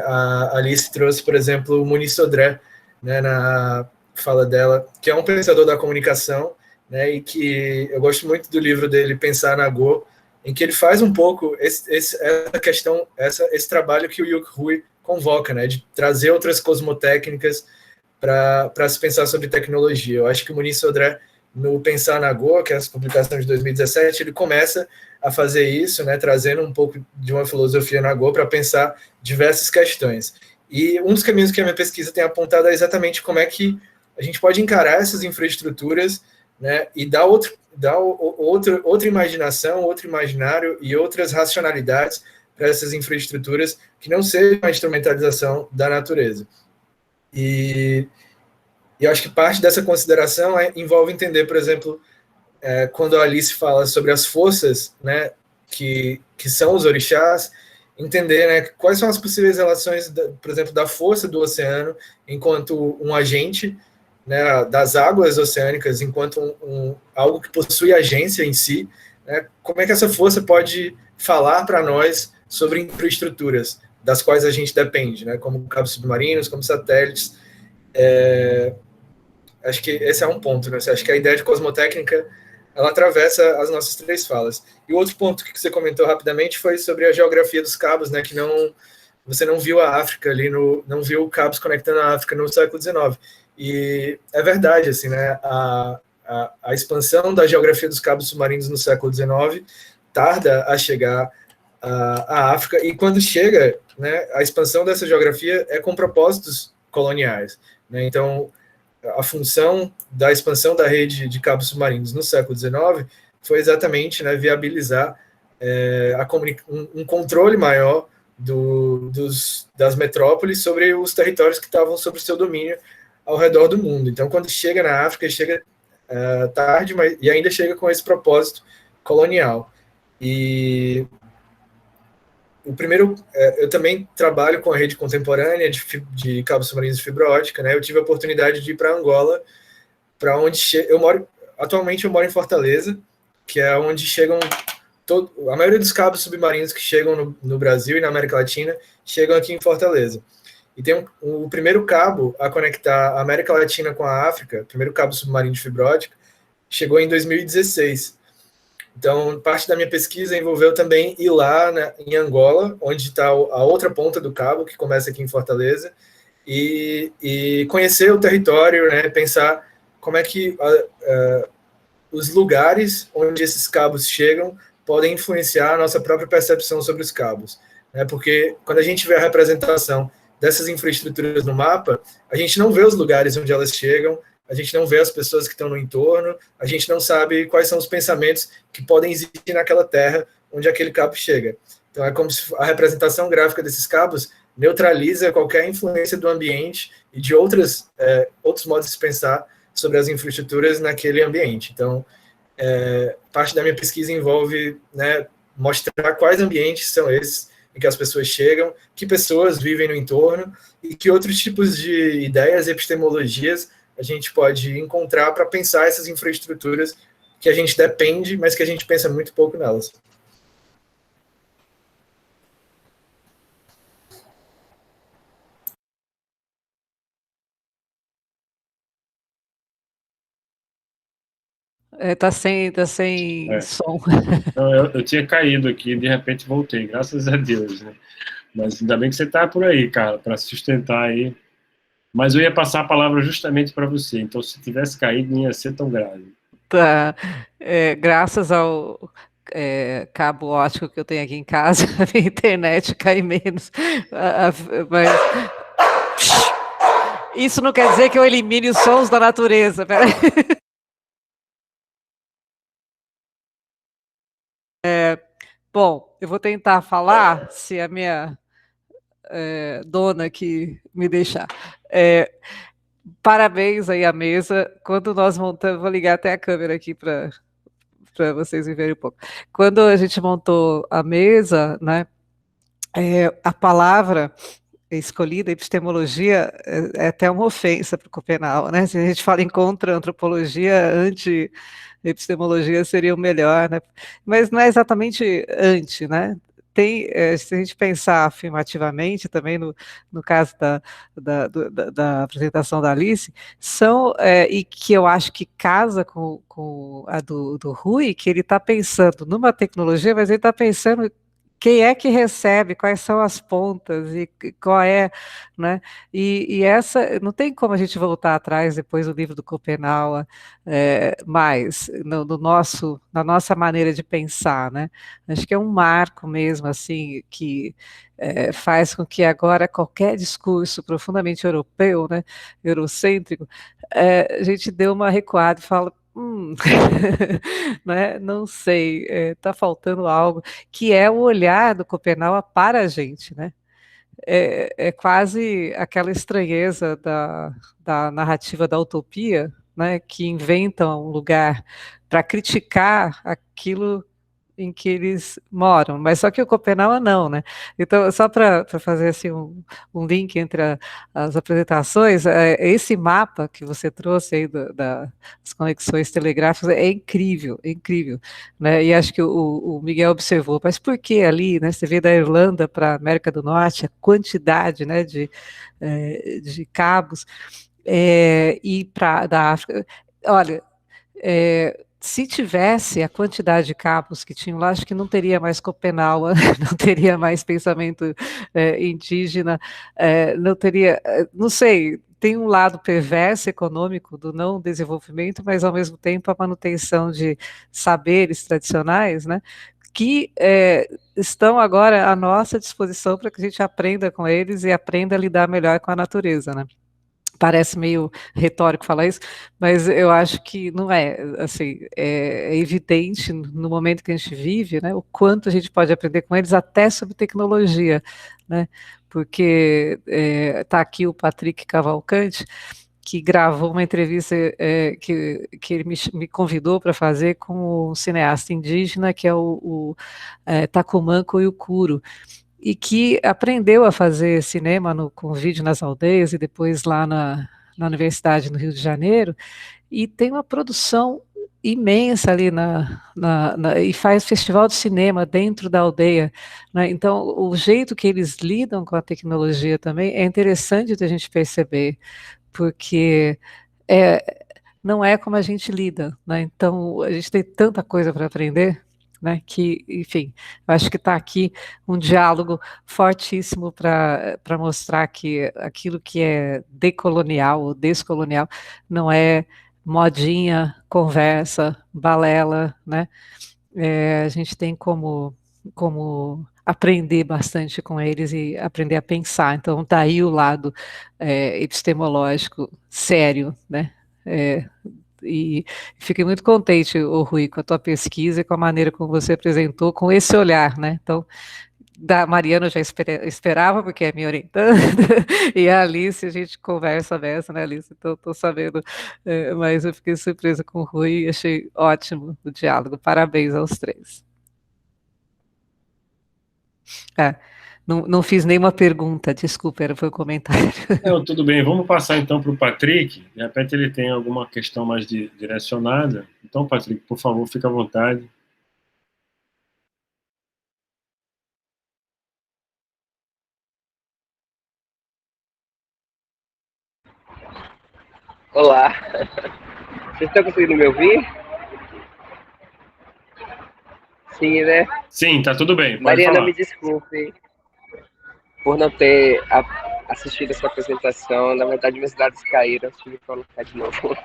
a Alice trouxe, por exemplo, o Muniz Sodré, né, na fala dela, que é um pensador da comunicação, né, e que eu gosto muito do livro dele, Pensar na Go, em que ele faz um pouco essa questão, esse trabalho que o Yuk Hui convoca, né, de trazer outras cosmotécnicas para se pensar sobre tecnologia. Eu acho que o Muniz Sodré, no Pensar na Go, que é essa publicação de 2017, ele começa a fazer isso, né, trazendo um pouco de uma filosofia na Go para pensar diversas questões. E um dos caminhos que a minha pesquisa tem apontado é exatamente como é que a gente pode encarar essas infraestruturas, né, e dar outra imaginação, outro imaginário e outras racionalidades para essas infraestruturas que não sejam a instrumentalização da natureza. E eu acho que parte dessa consideração envolve entender, por exemplo, quando a Alice fala sobre as forças, né, que são os orixás, entender, né, quais são as possíveis relações, por exemplo, da força do oceano enquanto um agente, né, das águas oceânicas enquanto algo que possui agência em si, né, como é que essa força pode falar para nós sobre infraestruturas das quais a gente depende, né, como cabos submarinos, como satélites. Acho que esse é um ponto, né? Acho que a ideia de cosmotécnica, ela atravessa as nossas três falas. E o outro ponto que você comentou rapidamente foi sobre a geografia dos cabos, né, que você não viu a África ali, não viu cabos conectando a África no século XIX. E é verdade, assim, né, a expansão da geografia dos cabos submarinos no século XIX tarda a chegar à África, e quando chega, né, a expansão dessa geografia é com propósitos coloniais, né? Então, a função da expansão da rede de cabos submarinos no século XIX foi exatamente, né, viabilizar um controle maior das metrópoles sobre os territórios que estavam sob o seu domínio ao redor do mundo. Então, quando chega na África, chega tarde, e ainda chega com esse propósito colonial. E eu também trabalho com a rede contemporânea de cabos submarinos de fibra ótica, né? Eu tive a oportunidade de ir para Angola, para onde atualmente eu moro em Fortaleza, que é onde chegam a maioria dos cabos submarinos que chegam no Brasil e na América Latina chegam aqui em Fortaleza. E tem o primeiro cabo a conectar a América Latina com a África, o primeiro cabo submarino de fibra ótica, chegou em 2016. Então, parte da minha pesquisa envolveu também ir lá, né, em Angola, onde está a outra ponta do cabo, que começa aqui em Fortaleza, e conhecer o território, né, pensar como é que os lugares onde esses cabos chegam podem influenciar a nossa própria percepção sobre os cabos, né, porque quando a gente vê a representação dessas infraestruturas no mapa, a gente não vê os lugares onde elas chegam, a gente não vê as pessoas que estão no entorno, a gente não sabe quais são os pensamentos que podem existir naquela terra onde aquele cabo chega. Então, é como se a representação gráfica desses cabos neutraliza qualquer influência do ambiente e de outros modos de se pensar sobre as infraestruturas naquele ambiente. Então, parte da minha pesquisa envolve, né, mostrar quais ambientes são esses em que as pessoas chegam, que pessoas vivem no entorno e que outros tipos de ideias e epistemologias a gente pode encontrar para pensar essas infraestruturas que a gente depende, mas que a gente pensa muito pouco nelas.
Tá sem som.
Então, eu tinha caído aqui, de repente voltei, graças a Deus, né? Mas ainda bem que você está por aí, cara, para sustentar aí. Mas eu ia passar a palavra justamente para você, então se tivesse caído não ia ser tão grave.
Tá. Graças ao cabo ótico que eu tenho aqui em casa, a minha internet cai menos. Mas isso não quer dizer que eu elimine os sons da natureza. Peraí. Bom, eu vou tentar falar, se a minha dona que me deixar. Parabéns aí à mesa. Quando nós montamos, vou ligar até a câmera aqui para vocês me verem um pouco. Quando a gente montou a mesa, né, a palavra escolhida, epistemologia, é até uma ofensa para o Copenau, né? Se a gente fala em contra-antropologia, anti-epistemologia seria o melhor, né? Mas não é exatamente anti, né? Se a gente pensar afirmativamente, também no caso da apresentação da Alice, e que eu acho que casa com a do Rui, que ele está pensando numa tecnologia, mas ele está pensando quem é que recebe, quais são as pontas e qual é, né? E essa, não tem como a gente voltar atrás depois do livro do Copenau, mais na nossa maneira de pensar, né? Acho que é um marco mesmo, assim, que faz com que agora qualquer discurso profundamente europeu, né, eurocêntrico, a gente dê uma recuada e fala, né? Não sei, está faltando algo, que é o olhar do Copenau para a gente, né? É quase aquela estranheza da narrativa da utopia, né? Que inventa um lugar para criticar aquilo em que eles moram, mas só que o Copenau não, né? Então, só para fazer assim um link entre as apresentações, esse mapa que você trouxe aí das conexões telegráficas é incrível, né? E acho que o Miguel observou, mas por que ali, né? Você vê da Irlanda para a América do Norte, a quantidade, né, de cabos, e da África, olha, se tivesse a quantidade de cabos que tinham lá, acho que não teria mais Copenau, não teria mais pensamento indígena, não teria, não sei, tem um lado perverso econômico do não desenvolvimento, mas ao mesmo tempo a manutenção de saberes tradicionais, né, que estão agora à nossa disposição para que a gente aprenda com eles e aprenda a lidar melhor com a natureza, né. Parece meio retórico falar isso, mas eu acho que não é, assim, é evidente no momento que a gente vive, né, o quanto a gente pode aprender com eles até sobre tecnologia, né, porque está aqui o Patrick Cavalcante, que gravou uma entrevista que ele me convidou para fazer com um cineasta indígena, que é o Tacumanco Yukuro, e que aprendeu a fazer cinema com vídeo nas aldeias e depois lá na Universidade no Rio de Janeiro, e tem uma produção imensa ali e faz festival de cinema dentro da aldeia, né? Então, o jeito que eles lidam com a tecnologia também é interessante da gente perceber, porque não é como a gente lida, né? Então, a gente tem tanta coisa para aprender, né, que, enfim, eu acho que está aqui um diálogo fortíssimo para mostrar que aquilo que é decolonial ou descolonial não é modinha, conversa, balela, né? A gente tem como aprender bastante com eles e aprender a pensar. Então, está aí o lado epistemológico sério, né? E fiquei muito contente, Rui, com a tua pesquisa e com a maneira como você apresentou, com esse olhar, né? Então, da Mariana eu já esperava, porque é me orientando, e a Alice, a gente conversa dessa, né, Alice? Então, estou sabendo, mas eu fiquei surpresa com o Rui e achei ótimo o diálogo. Parabéns aos três. Não fiz nenhuma pergunta, desculpa, foi um comentário.
Não, tudo bem, vamos passar então para o Patrick. De repente ele tem alguma questão mais direcionada. Então, Patrick, por favor, fique à vontade.
Olá, vocês estão conseguindo me ouvir? Sim, né?
Sim, tá tudo bem, pode
Mariana,
falar.
me desculpe por não ter assistido essa apresentação. Na verdade, meus dados caíram, tive que colocar de novo.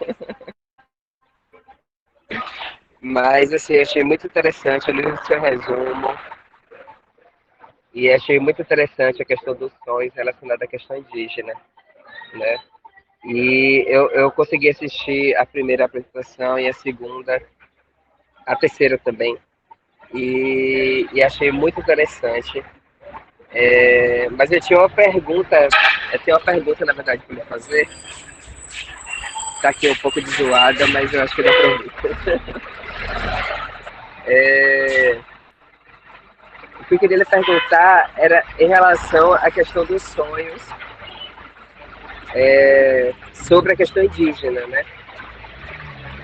Mas, assim, achei muito interessante, eu li o seu resumo e achei muito interessante a questão dos sonhos relacionada à questão indígena, né? E eu consegui assistir a primeira apresentação e a segunda, a terceira também, e achei muito interessante. Mas eu tenho uma pergunta, na verdade, para lhe fazer. Tá aqui um pouco de zoada, mas eu acho que dá para ouvir. O que eu queria lhe perguntar era em relação à questão dos sonhos, sobre a questão indígena, né?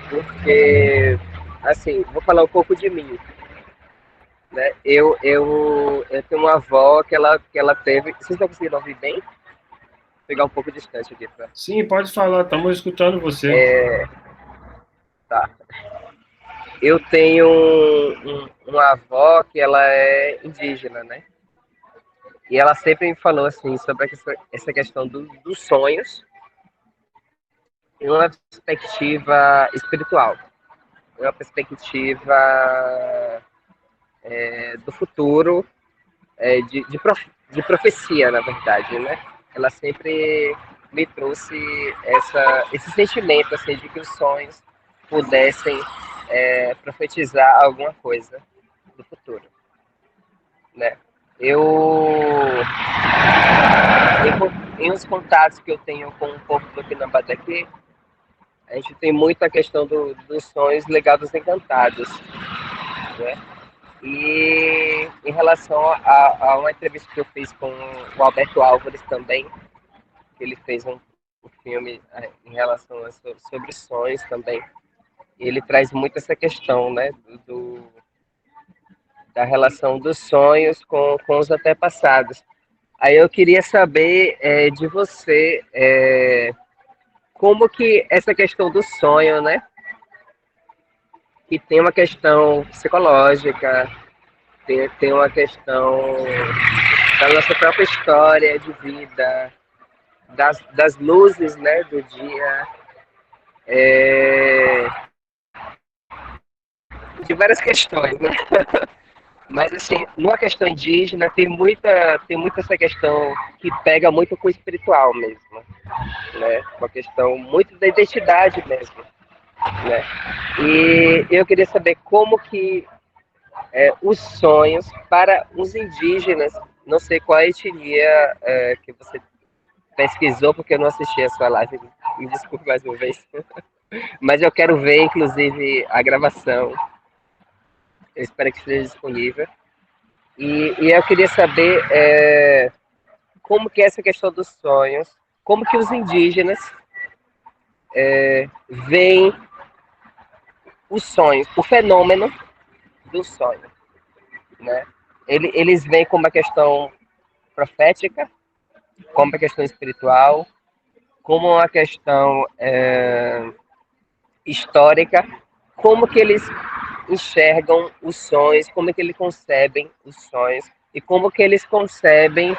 Porque, assim, vou falar um pouco de mim, né? Eu tenho uma avó que ela teve... Vocês estão conseguindo ouvir bem? Vou pegar um pouco distante aqui.
Sim, pode falar, estamos escutando você.
Tá. Eu tenho uma avó que ela é indígena, né? E ela sempre me falou, assim, sobre essa questão dos sonhos em uma perspectiva espiritual, em uma perspectiva do futuro, de profecia, na verdade, né? Ela sempre me trouxe esse sentimento, assim, de que os sonhos pudessem profetizar alguma coisa do futuro, né? Em uns contatos que eu tenho com o povo do Quilombola-Daqui, a gente tem muito a questão dos sonhos ligados encantados, né? E em relação a uma entrevista que eu fiz com o Alberto Álvares também, que ele fez um filme em relação sobre sonhos também, ele traz muito essa questão, né, da relação dos sonhos com os antepassados. Aí eu queria saber de você como que essa questão do sonho, né, que tem uma questão psicológica, tem uma questão da nossa própria história de vida, das luzes, né, do dia, de várias questões, né? Mas, assim, numa questão indígena, tem muita essa questão que pega muito com o espiritual mesmo, né? Uma questão muito da identidade mesmo, né? E eu queria saber como que os sonhos para os indígenas, não sei qual a etnia que você pesquisou, porque eu não assisti a sua live, me desculpe mais uma vez, mas eu quero ver, inclusive, a gravação, eu espero que esteja disponível. E eu queria saber como que é essa questão dos sonhos, como que os indígenas veem os sonhos, o fenômeno do sonho, né? Eles veem como uma questão profética, como uma questão espiritual, como uma questão histórica, como que eles enxergam os sonhos, como é que eles concebem os sonhos e como que eles conseguem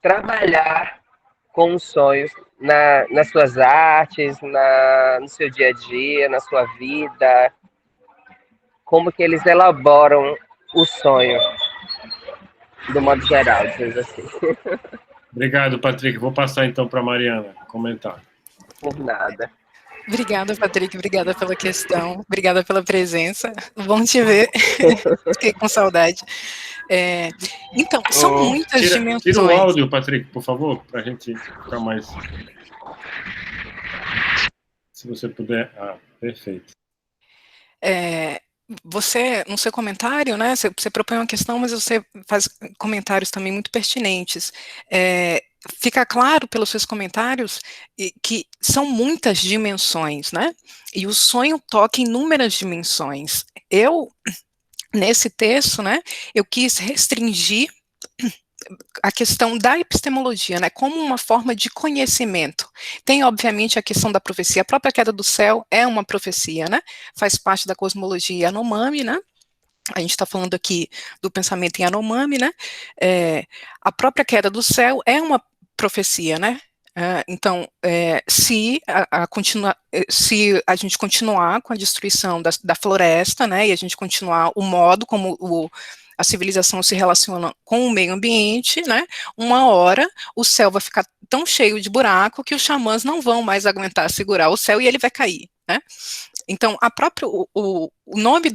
trabalhar com os sonhos nas suas artes, no seu dia a dia, na sua vida, como que eles elaboram o sonho, do modo geral, dizendo assim.
Obrigado, Patrick. Vou passar então para a Mariana comentar.
Por nada.
Obrigada, Patrick. Obrigada pela questão. Obrigada pela presença. Bom te ver. Fiquei com saudade. Então, são muitas dimensões.
Tira o áudio, Patrick, por favor, para a gente ficar mais... Se você puder... perfeito.
você, no seu comentário, né, você propõe uma questão, mas você faz comentários também muito pertinentes. Fica claro pelos seus comentários que são muitas dimensões, né? E o sonho toca em inúmeras dimensões. Nesse texto, né, eu quis restringir a questão da epistemologia, né, como uma forma de conhecimento. Tem, obviamente, a questão da profecia. A própria queda do céu é uma profecia, né, faz parte da cosmologia Yanomami, né. A gente está falando aqui do pensamento em Yanomami, né. A própria queda do céu é uma profecia, né. Então, se a gente continuar com a destruição da floresta, né, e a gente continuar o modo como a civilização se relaciona com o meio ambiente, né, uma hora o céu vai ficar tão cheio de buraco que os xamãs não vão mais aguentar segurar o céu e ele vai cair, né. Então, o nome,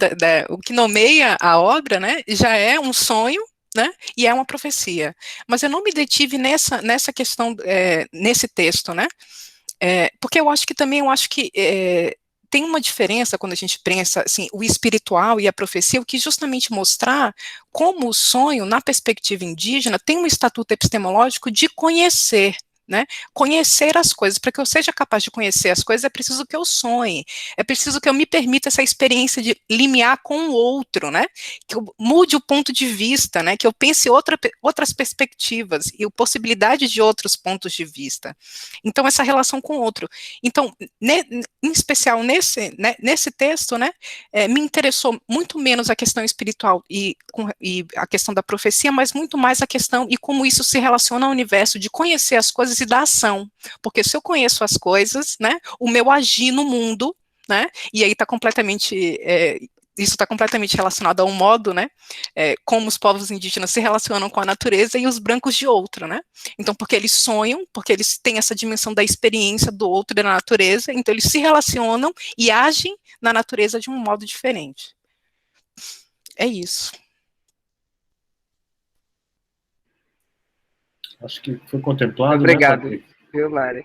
o que nomeia a obra, né, já é um sonho, né, e é uma profecia. Mas eu não me detive nessa questão, nesse texto, né, porque eu acho que tem uma diferença quando a gente pensa assim, o espiritual e a profecia, o que justamente mostrar como o sonho, na perspectiva indígena, tem um estatuto epistemológico de conhecer, né? Conhecer as coisas. Para que eu seja capaz de conhecer as coisas, é preciso que eu sonhe, é preciso que eu me permita essa experiência de limiar com o outro, né? Que eu mude o ponto de vista, né? Que eu pense outras perspectivas e a possibilidade de outros pontos de vista. Então, essa relação com o outro. Então, em especial nesse texto, né, me interessou muito menos a questão espiritual e a questão da profecia, mas muito mais a questão e como isso se relaciona ao universo de conhecer as coisas e da ação, porque se eu conheço as coisas, né, o meu agir no mundo, né, e aí isso está completamente relacionado ao modo, né, como os povos indígenas se relacionam com a natureza e os brancos de outra, né, então porque eles sonham, porque eles têm essa dimensão da experiência do outro e da natureza, então eles se relacionam e agem na natureza de um modo diferente. É isso.
Acho que foi contemplado.
Obrigado,
né,
viu, Mari?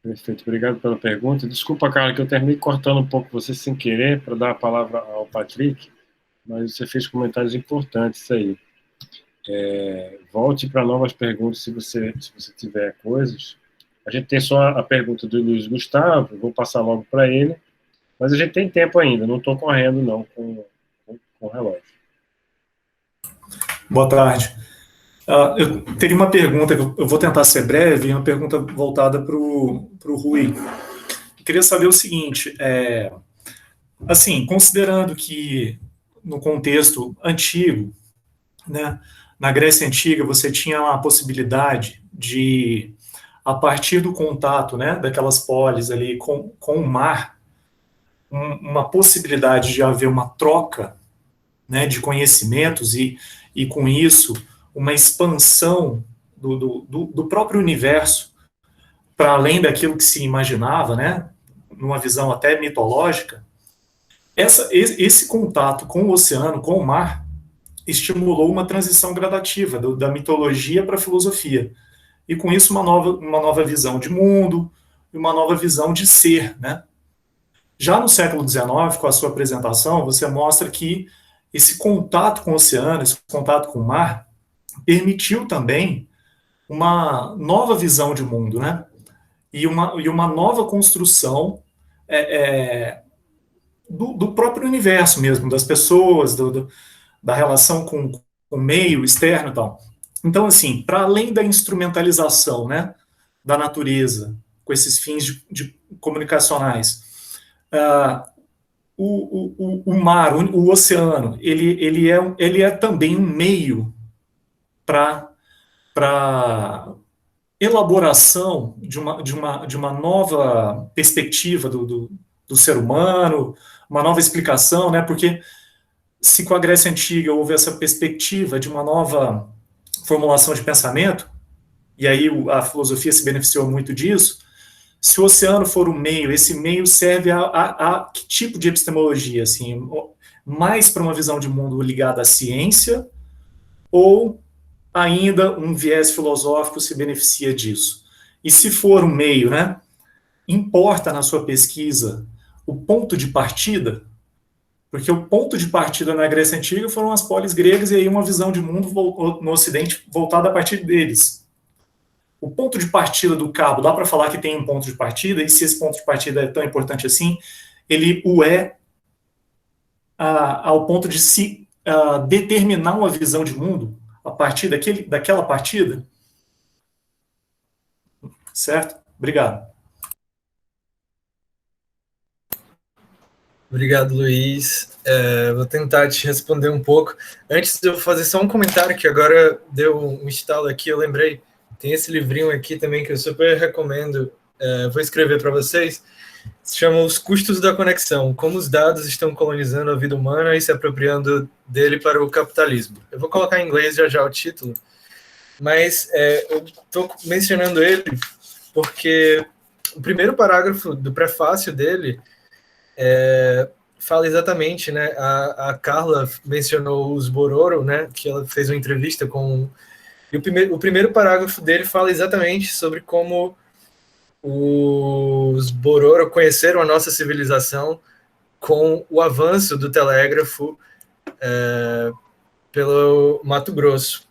Perfeito, obrigado pela pergunta. Desculpa, Carla, que eu terminei cortando um pouco você sem querer para dar a palavra ao Patrick, mas você fez comentários importantes aí. Volte para novas perguntas se você tiver coisas. A gente tem só a pergunta do Luiz Gustavo, vou passar logo para ele, mas a gente tem tempo ainda, não estou correndo não com o relógio.
Boa tarde. Eu teria uma pergunta, eu vou tentar ser breve, uma pergunta voltada para o Rui. Eu queria saber o seguinte, assim, considerando que no contexto antigo, né, na Grécia Antiga, você tinha a possibilidade de, a partir do contato, né, daquelas polis ali com o mar, uma possibilidade de haver uma troca, né, de conhecimentos e com isso uma expansão do próprio universo para além daquilo que se imaginava, né, numa visão até mitológica. Esse contato com o oceano, com o mar, estimulou uma transição gradativa da mitologia para a filosofia. E com isso uma nova visão de mundo, uma nova visão de ser, né? Já no século XIX, com a sua apresentação, você mostra que esse contato com o oceano, esse contato com o mar, permitiu também uma nova visão de mundo, né? E uma nova construção do próprio universo mesmo, das pessoas, da relação com o meio externo e tal. Então, assim, para além da instrumentalização, né, da natureza, com esses fins de comunicacionais, o mar, o oceano, ele é também um meio para elaboração de uma nova perspectiva do ser humano, uma nova explicação, né? Porque se com a Grécia Antiga houve essa perspectiva de uma nova formulação de pensamento, e aí a filosofia se beneficiou muito disso, se o oceano for o meio, esse meio serve a que tipo de epistemologia? Assim, mais para uma visão de mundo ligada à ciência, ou ainda um viés filosófico se beneficia disso? E se for um meio, né, importa na sua pesquisa o ponto de partida? Porque o ponto de partida na Grécia Antiga foram as polis gregas e aí uma visão de mundo no Ocidente voltada a partir deles. O ponto de partida do cabo, dá para falar que tem um ponto de partida, e se esse ponto de partida é tão importante assim, ele o é ao ponto de se determinar uma visão de mundo a partir daquela partida? Certo? Obrigado.
Obrigado, Luiz. Vou tentar te responder um pouco. Antes de eu fazer só um comentário, que agora deu um estalo aqui, eu lembrei, tem esse livrinho aqui também que eu super recomendo, vou escrever para vocês, se chama Os Custos da Conexão, como os dados estão colonizando a vida humana e se apropriando dele para o capitalismo. Eu vou colocar em inglês já o título, mas eu estou mencionando ele porque o primeiro parágrafo do prefácio dele fala exatamente, né? A Carla mencionou os Bororo, né? Que ela fez uma entrevista com... E o primeiro parágrafo dele fala exatamente sobre como os Bororo conheceram a nossa civilização com o avanço do telégrafo pelo Mato Grosso.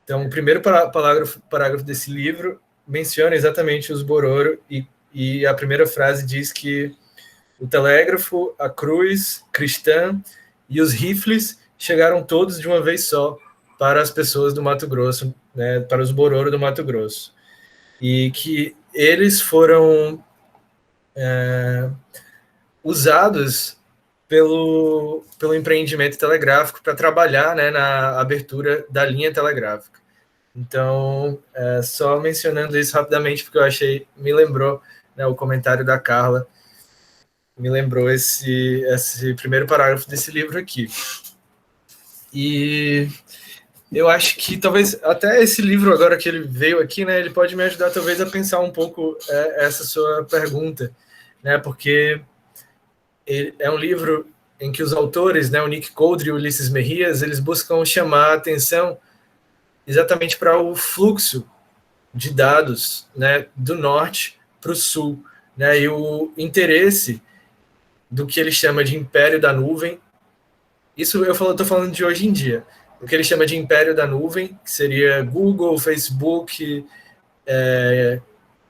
Então, o primeiro parágrafo desse livro menciona exatamente os Bororo e a primeira frase diz que o telégrafo, a cruz cristã e os rifles chegaram todos de uma vez só para as pessoas do Mato Grosso, né, para os Bororo do Mato Grosso. E que eles foram usados pelo empreendimento telegráfico para trabalhar, né, na abertura da linha telegráfica. Então, só mencionando isso rapidamente, porque eu me lembrou, né, o comentário da Carla, me lembrou esse primeiro parágrafo desse livro aqui. E eu acho que talvez até esse livro agora que ele veio aqui, né, ele pode me ajudar talvez a pensar um pouco essa sua pergunta, né, porque é um livro em que os autores, né, o Nick Coldre e o Ulisses Mejias, eles buscam chamar a atenção exatamente para o fluxo de dados, né, do norte para o sul, né, e o interesse do que ele chama de império da nuvem. Isso eu estou falando de hoje em dia. O que ele chama de império da nuvem, que seria Google, Facebook,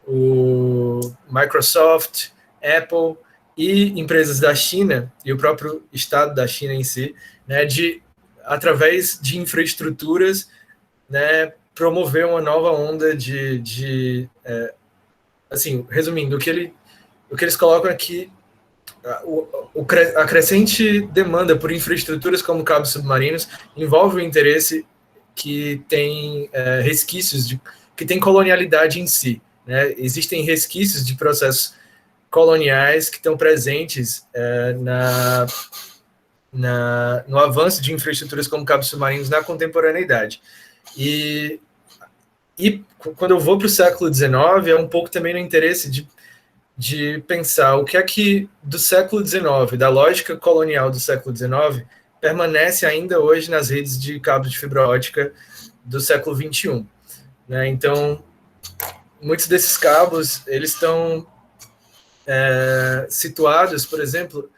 o Microsoft, Apple e empresas da China, e o próprio Estado da China em si, né, através de infraestruturas, né, promover uma nova onda assim, resumindo, o que eles colocam aqui, a crescente demanda por infraestruturas como cabos submarinos envolve o interesse que tem resquícios que tem colonialidade em si, né? Existem resquícios de processos coloniais que estão presentes no avanço de infraestruturas como cabos submarinos na contemporaneidade. E quando eu vou para o século XIX, é um pouco também no interesse de pensar o que é que do século XIX, da lógica colonial do século XIX, permanece ainda hoje nas redes de cabos de fibra ótica do século XXI. Né? Então, muitos desses cabos, eles estão situados, por exemplo,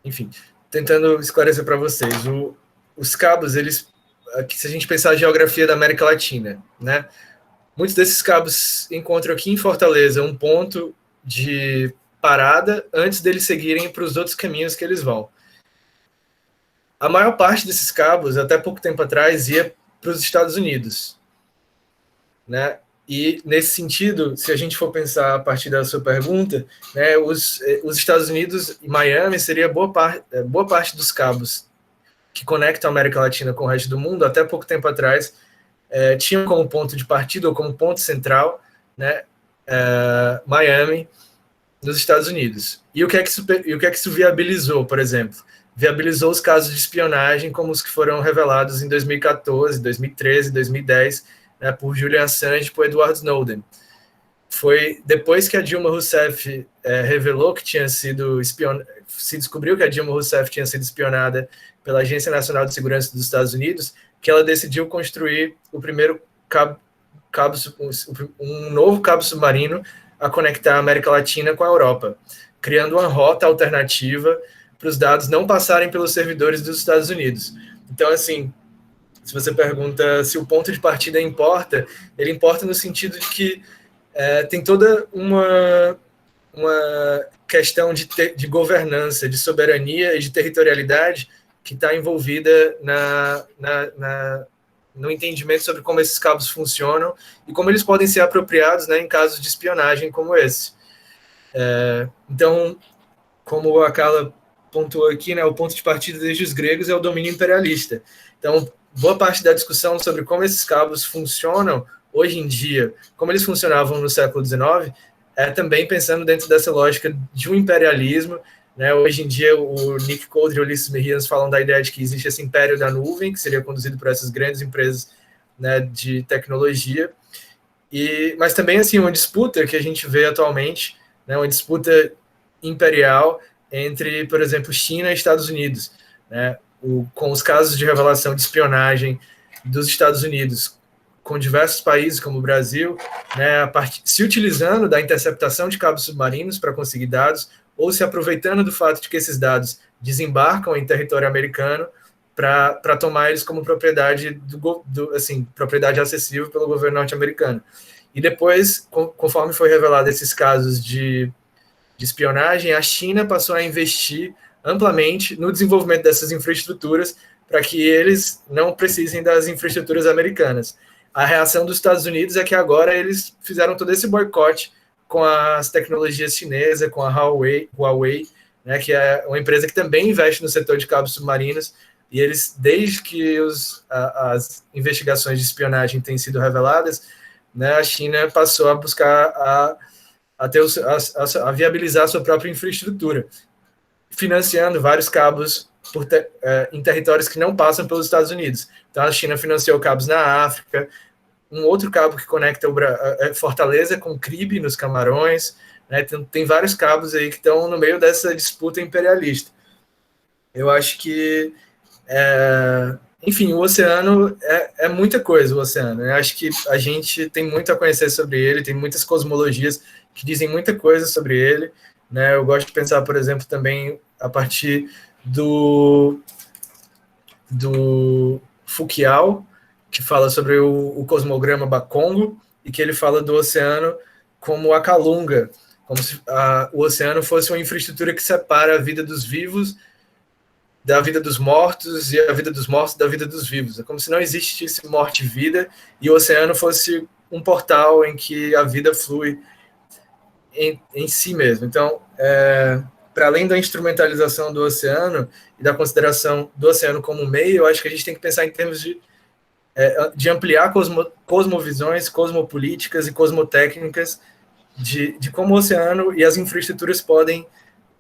enfim, tentando esclarecer para vocês, os cabos, se a gente pensar a geografia da América Latina, né? Muitos desses cabos encontram aqui em Fortaleza um ponto de parada antes deles seguirem para os outros caminhos que eles vão. A maior parte desses cabos, até pouco tempo atrás, ia para os Estados Unidos, né? E, nesse sentido, se a gente for pensar a partir da sua pergunta, né, os Estados Unidos e Miami seria boa parte dos cabos que conectam a América Latina com o resto do mundo, até pouco tempo atrás, tinham como ponto de partida ou como ponto central, né, Miami, nos Estados Unidos. E o que é que isso viabilizou, por exemplo? Viabilizou os casos de espionagem como os que foram revelados em 2014, 2013, 2010, né, por Julian Assange e por Edward Snowden. Foi depois que a Dilma Rousseff revelou que se descobriu que a Dilma Rousseff tinha sido espionada pela Agência Nacional de Segurança dos Estados Unidos, que ela decidiu construir o primeiro um novo cabo submarino a conectar a América Latina com a Europa. criando uma rota alternativa para os dados não passarem pelos servidores dos Estados Unidos. Então, assim, se você pergunta se o ponto de partida importa, ele importa no sentido de que tem toda uma questão de governança, de soberania e de territorialidade que está envolvida no entendimento sobre como esses cabos funcionam e como eles podem ser apropriados, né, em casos de espionagem como esse. Então, como a Carla pontuou aqui, né, o ponto de partida desde os gregos é o domínio imperialista. Então, boa parte da discussão sobre como esses cabos funcionam hoje em dia, como eles funcionavam no século XIX, também pensando dentro dessa lógica de um imperialismo, né? Hoje em dia, o Nick Coulter e o Ulisses Mejias falam da ideia de que existe esse império da nuvem, que seria conduzido por essas grandes empresas, né, de tecnologia, mas também assim, uma disputa que a gente vê atualmente, né, uma disputa imperial entre, por exemplo, China e Estados Unidos, né, com os casos de revelação de espionagem dos Estados Unidos com diversos países, como o Brasil, né, se utilizando da interceptação de cabos submarinos para conseguir dados, ou se aproveitando do fato de que esses dados desembarcam em território americano para tomar eles como propriedade, propriedade acessível pelo governo norte-americano. E depois, conforme foi revelado esses casos de espionagem, a China passou a investir amplamente no desenvolvimento dessas infraestruturas para que eles não precisem das infraestruturas americanas. A reação dos Estados Unidos é que agora eles fizeram todo esse boicote com as tecnologias chinesas, com a Huawei, né, que é uma empresa que também investe no setor de cabos submarinos, e eles, desde que as investigações de espionagem têm sido reveladas, né, a China passou a buscar a viabilizar a sua própria infraestrutura, financiando vários cabos em territórios que não passam pelos Estados Unidos. Então, a China financiou cabos na África, um outro cabo que conecta Fortaleza com Cribe, nos Camarões, né? Tem vários cabos aí que estão no meio dessa disputa imperialista. Eu acho que, enfim, o oceano é muita coisa, o oceano. Eu acho que a gente tem muito a conhecer sobre ele, tem muitas cosmologias que dizem muita coisa sobre ele, né? Eu gosto de pensar, por exemplo, também a partir do Foucault, que fala sobre o cosmograma Bakongo, e que ele fala do oceano como a calunga, como se o oceano fosse uma infraestrutura que separa a vida dos vivos da vida dos mortos e a vida dos mortos da vida dos vivos. É como se não existisse morte e vida, e o oceano fosse um portal em que a vida flui em si mesmo. Então, para além da instrumentalização do oceano e da consideração do oceano como meio, eu acho que a gente tem que pensar em termos de ampliar cosmovisões, cosmopolíticas e cosmotécnicas de como o oceano e as infraestruturas podem,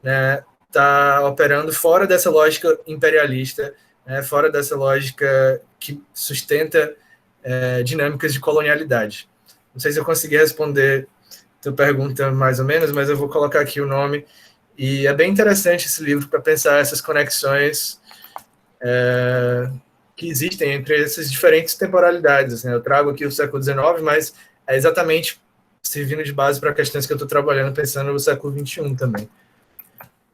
né, estar operando fora dessa lógica imperialista, né, fora dessa lógica que sustenta dinâmicas de colonialidade. Não sei se eu consegui responder a tua pergunta mais ou menos, mas eu vou colocar aqui o nome. E é bem interessante esse livro para pensar essas conexões que existem entre essas diferentes temporalidades. Assim, eu trago aqui o século XIX, mas é exatamente servindo de base para questões que eu estou trabalhando, pensando no século XXI também.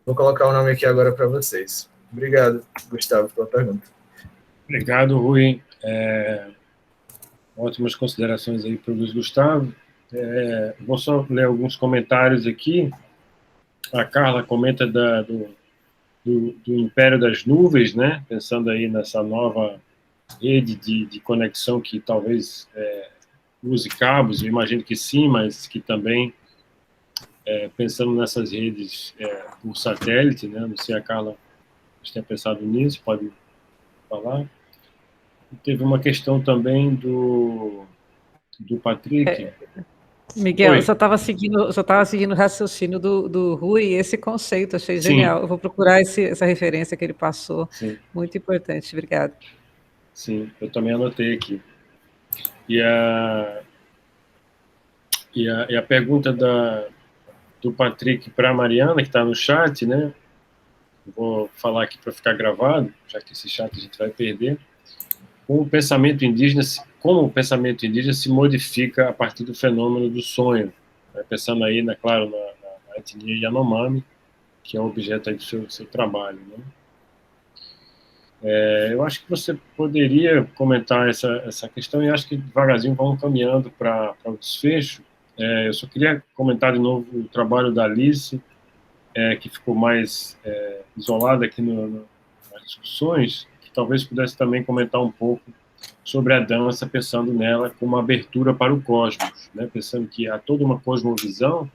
Vou colocar o nome aqui agora para vocês. Obrigado, Gustavo, pela pergunta.
Obrigado, Rui. Ótimas considerações aí para o Luiz Gustavo. Vou só ler alguns comentários aqui. A Carla comenta do Império das Nuvens, né? Pensando aí nessa nova rede de conexão que talvez use cabos, eu imagino que sim, mas que também, pensando nessas redes por satélite, né? Não sei, a Carla tenha pensado nisso, pode falar. Teve uma questão também do Patrick.
Miguel,
Oi.
eu só estava seguindo o raciocínio do Rui, e esse conceito, achei genial. Eu vou procurar essa referência que ele passou. Sim. Muito importante, obrigado.
Sim, eu também anotei aqui. E a pergunta do Patrick para a Mariana, que está no chat, né? Vou falar aqui para ficar gravado, já que esse chat a gente vai perder. Como o pensamento indígena se modifica a partir do fenômeno do sonho, né? Pensando aí, claro, na etnia Yanomami, que é o objeto aí do seu trabalho, né? Eu acho que você poderia comentar essa questão, e acho que devagarzinho vamos caminhando para o desfecho. Eu só queria comentar de novo o trabalho da Alice, que ficou mais isolada aqui nas discussões, que talvez pudesse também comentar um pouco sobre a dança, pensando nela como uma abertura para o cosmos, né? Pensando que há toda uma cosmovisão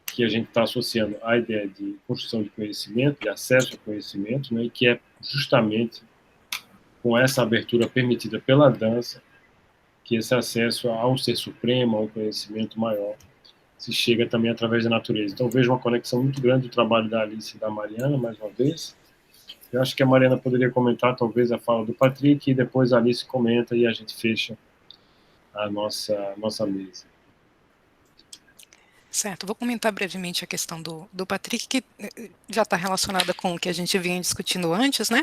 que a gente está associando à ideia de construção de conhecimento, de acesso ao conhecimento, né? E que é justamente com essa abertura permitida pela dança que esse acesso a um ser supremo, a um conhecimento maior, se chega também através da natureza. Então, eu vejo uma conexão muito grande do trabalho da Alice e da Mariana, mais uma vez. Eu acho que a Mariana poderia comentar, talvez, a fala do Patrick, e depois a Alice comenta e a gente fecha a nossa mesa.
Certo, vou comentar brevemente a questão do Patrick, que já está relacionada com o que a gente vinha discutindo antes, né?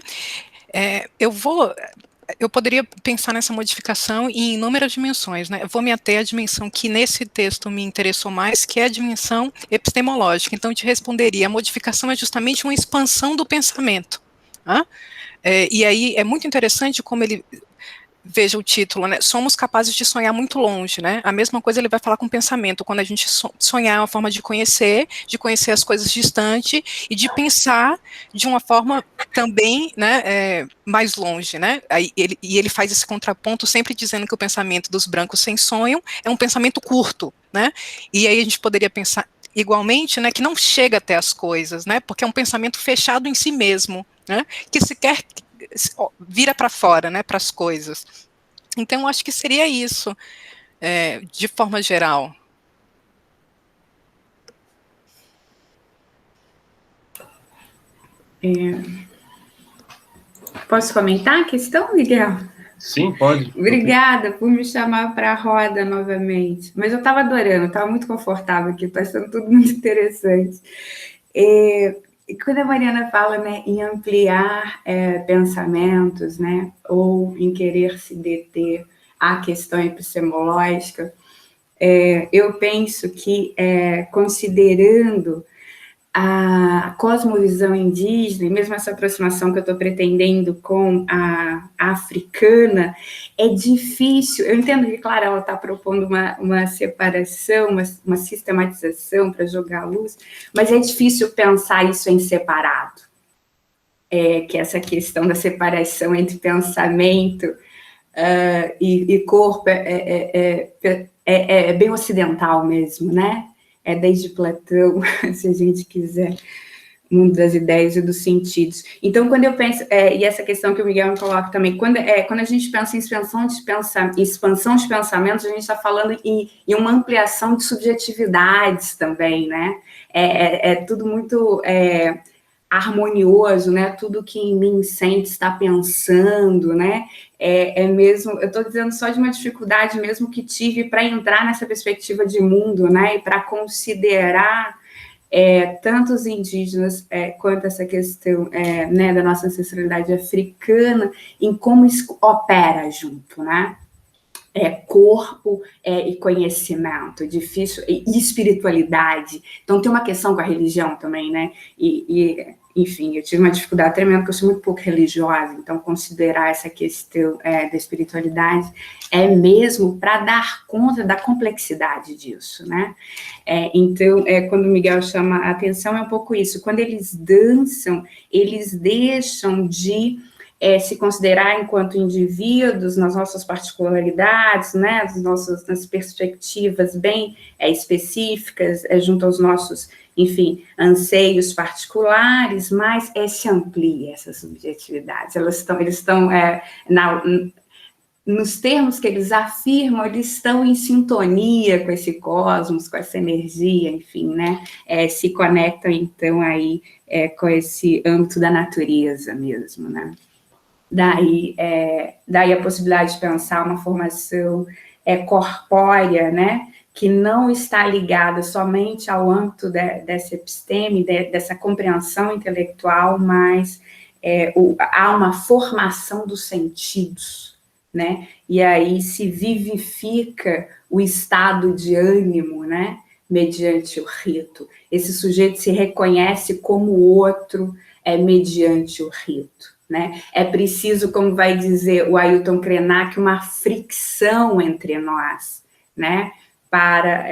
Eu poderia pensar nessa modificação em inúmeras dimensões, né? Eu vou me ater à dimensão que nesse texto me interessou mais, que é a dimensão epistemológica. Então, eu te responderia, a modificação é justamente uma expansão do pensamento. Tá? E aí é muito interessante como ele... Veja o título, né? Somos capazes de sonhar muito longe, né? A mesma coisa ele vai falar com o pensamento, quando a gente sonhar é uma forma de conhecer as coisas distantes e de pensar de uma forma também, né, mais longe, né? Ele faz esse contraponto sempre dizendo que o pensamento dos brancos sem sonho é um pensamento curto, né? E aí a gente poderia pensar igualmente, né, que não chega até as coisas, né? Porque é um pensamento fechado em si mesmo, né? Que sequer vira para fora, né, para as coisas. Então, acho que seria isso, de forma geral.
Posso comentar a questão, Miguel?
Sim, pode.
Obrigada por me chamar para a roda novamente. Mas eu estava adorando, estava muito confortável aqui, está sendo tudo muito interessante. Quando a Mariana fala, né, em ampliar pensamentos, né, ou em querer se deter à questão epistemológica, eu penso que, considerando a cosmovisão indígena, e mesmo essa aproximação que eu estou pretendendo com a africana, é difícil. Eu entendo que, claro, ela está propondo uma separação, uma sistematização para jogar a luz, mas é difícil pensar isso em separado. Que essa questão da separação entre pensamento e corpo é bem ocidental mesmo, né? Desde Platão, se a gente quiser, mundo das ideias e dos sentidos. Então, quando eu penso, e essa questão que o Miguel me coloca também, quando a gente pensa em expansão de pensamentos, a gente está falando em uma ampliação de subjetividades também, né? Tudo muito harmonioso, né? Tudo que em mim sente está pensando, né? Mesmo, eu estou dizendo só de uma dificuldade mesmo que tive para entrar nessa perspectiva de mundo, né? E para considerar tanto os indígenas quanto essa questão né, da nossa ancestralidade africana, em como isso opera junto, né? Corpo e conhecimento, difícil, e espiritualidade. Então, tem uma questão com a religião também, né? Enfim, eu tive uma dificuldade tremenda, porque eu sou muito pouco religiosa, então considerar essa questão da espiritualidade mesmo para dar conta da complexidade disso, né? Então, quando o Miguel chama a atenção, é um pouco isso. Quando eles dançam, eles deixam de se considerar enquanto indivíduos, nas nossas particularidades, né, nas perspectivas bem específicas, junto aos nossos, enfim, anseios particulares, mas se amplia essa subjetividade. Eles estão nos termos que eles afirmam, eles estão em sintonia com esse cosmos, com essa energia, enfim, né, se conectam, então, aí com esse âmbito da natureza mesmo, né. Daí a possibilidade de pensar uma formação corpórea, né, que não está ligada somente ao âmbito dessa episteme, dessa compreensão intelectual, mas há uma formação dos sentidos, né, e aí se vivifica o estado de ânimo, né, mediante o rito. Esse sujeito se reconhece como outro mediante o rito, né? É preciso, como vai dizer o Ailton Krenak, uma fricção entre nós, né? Para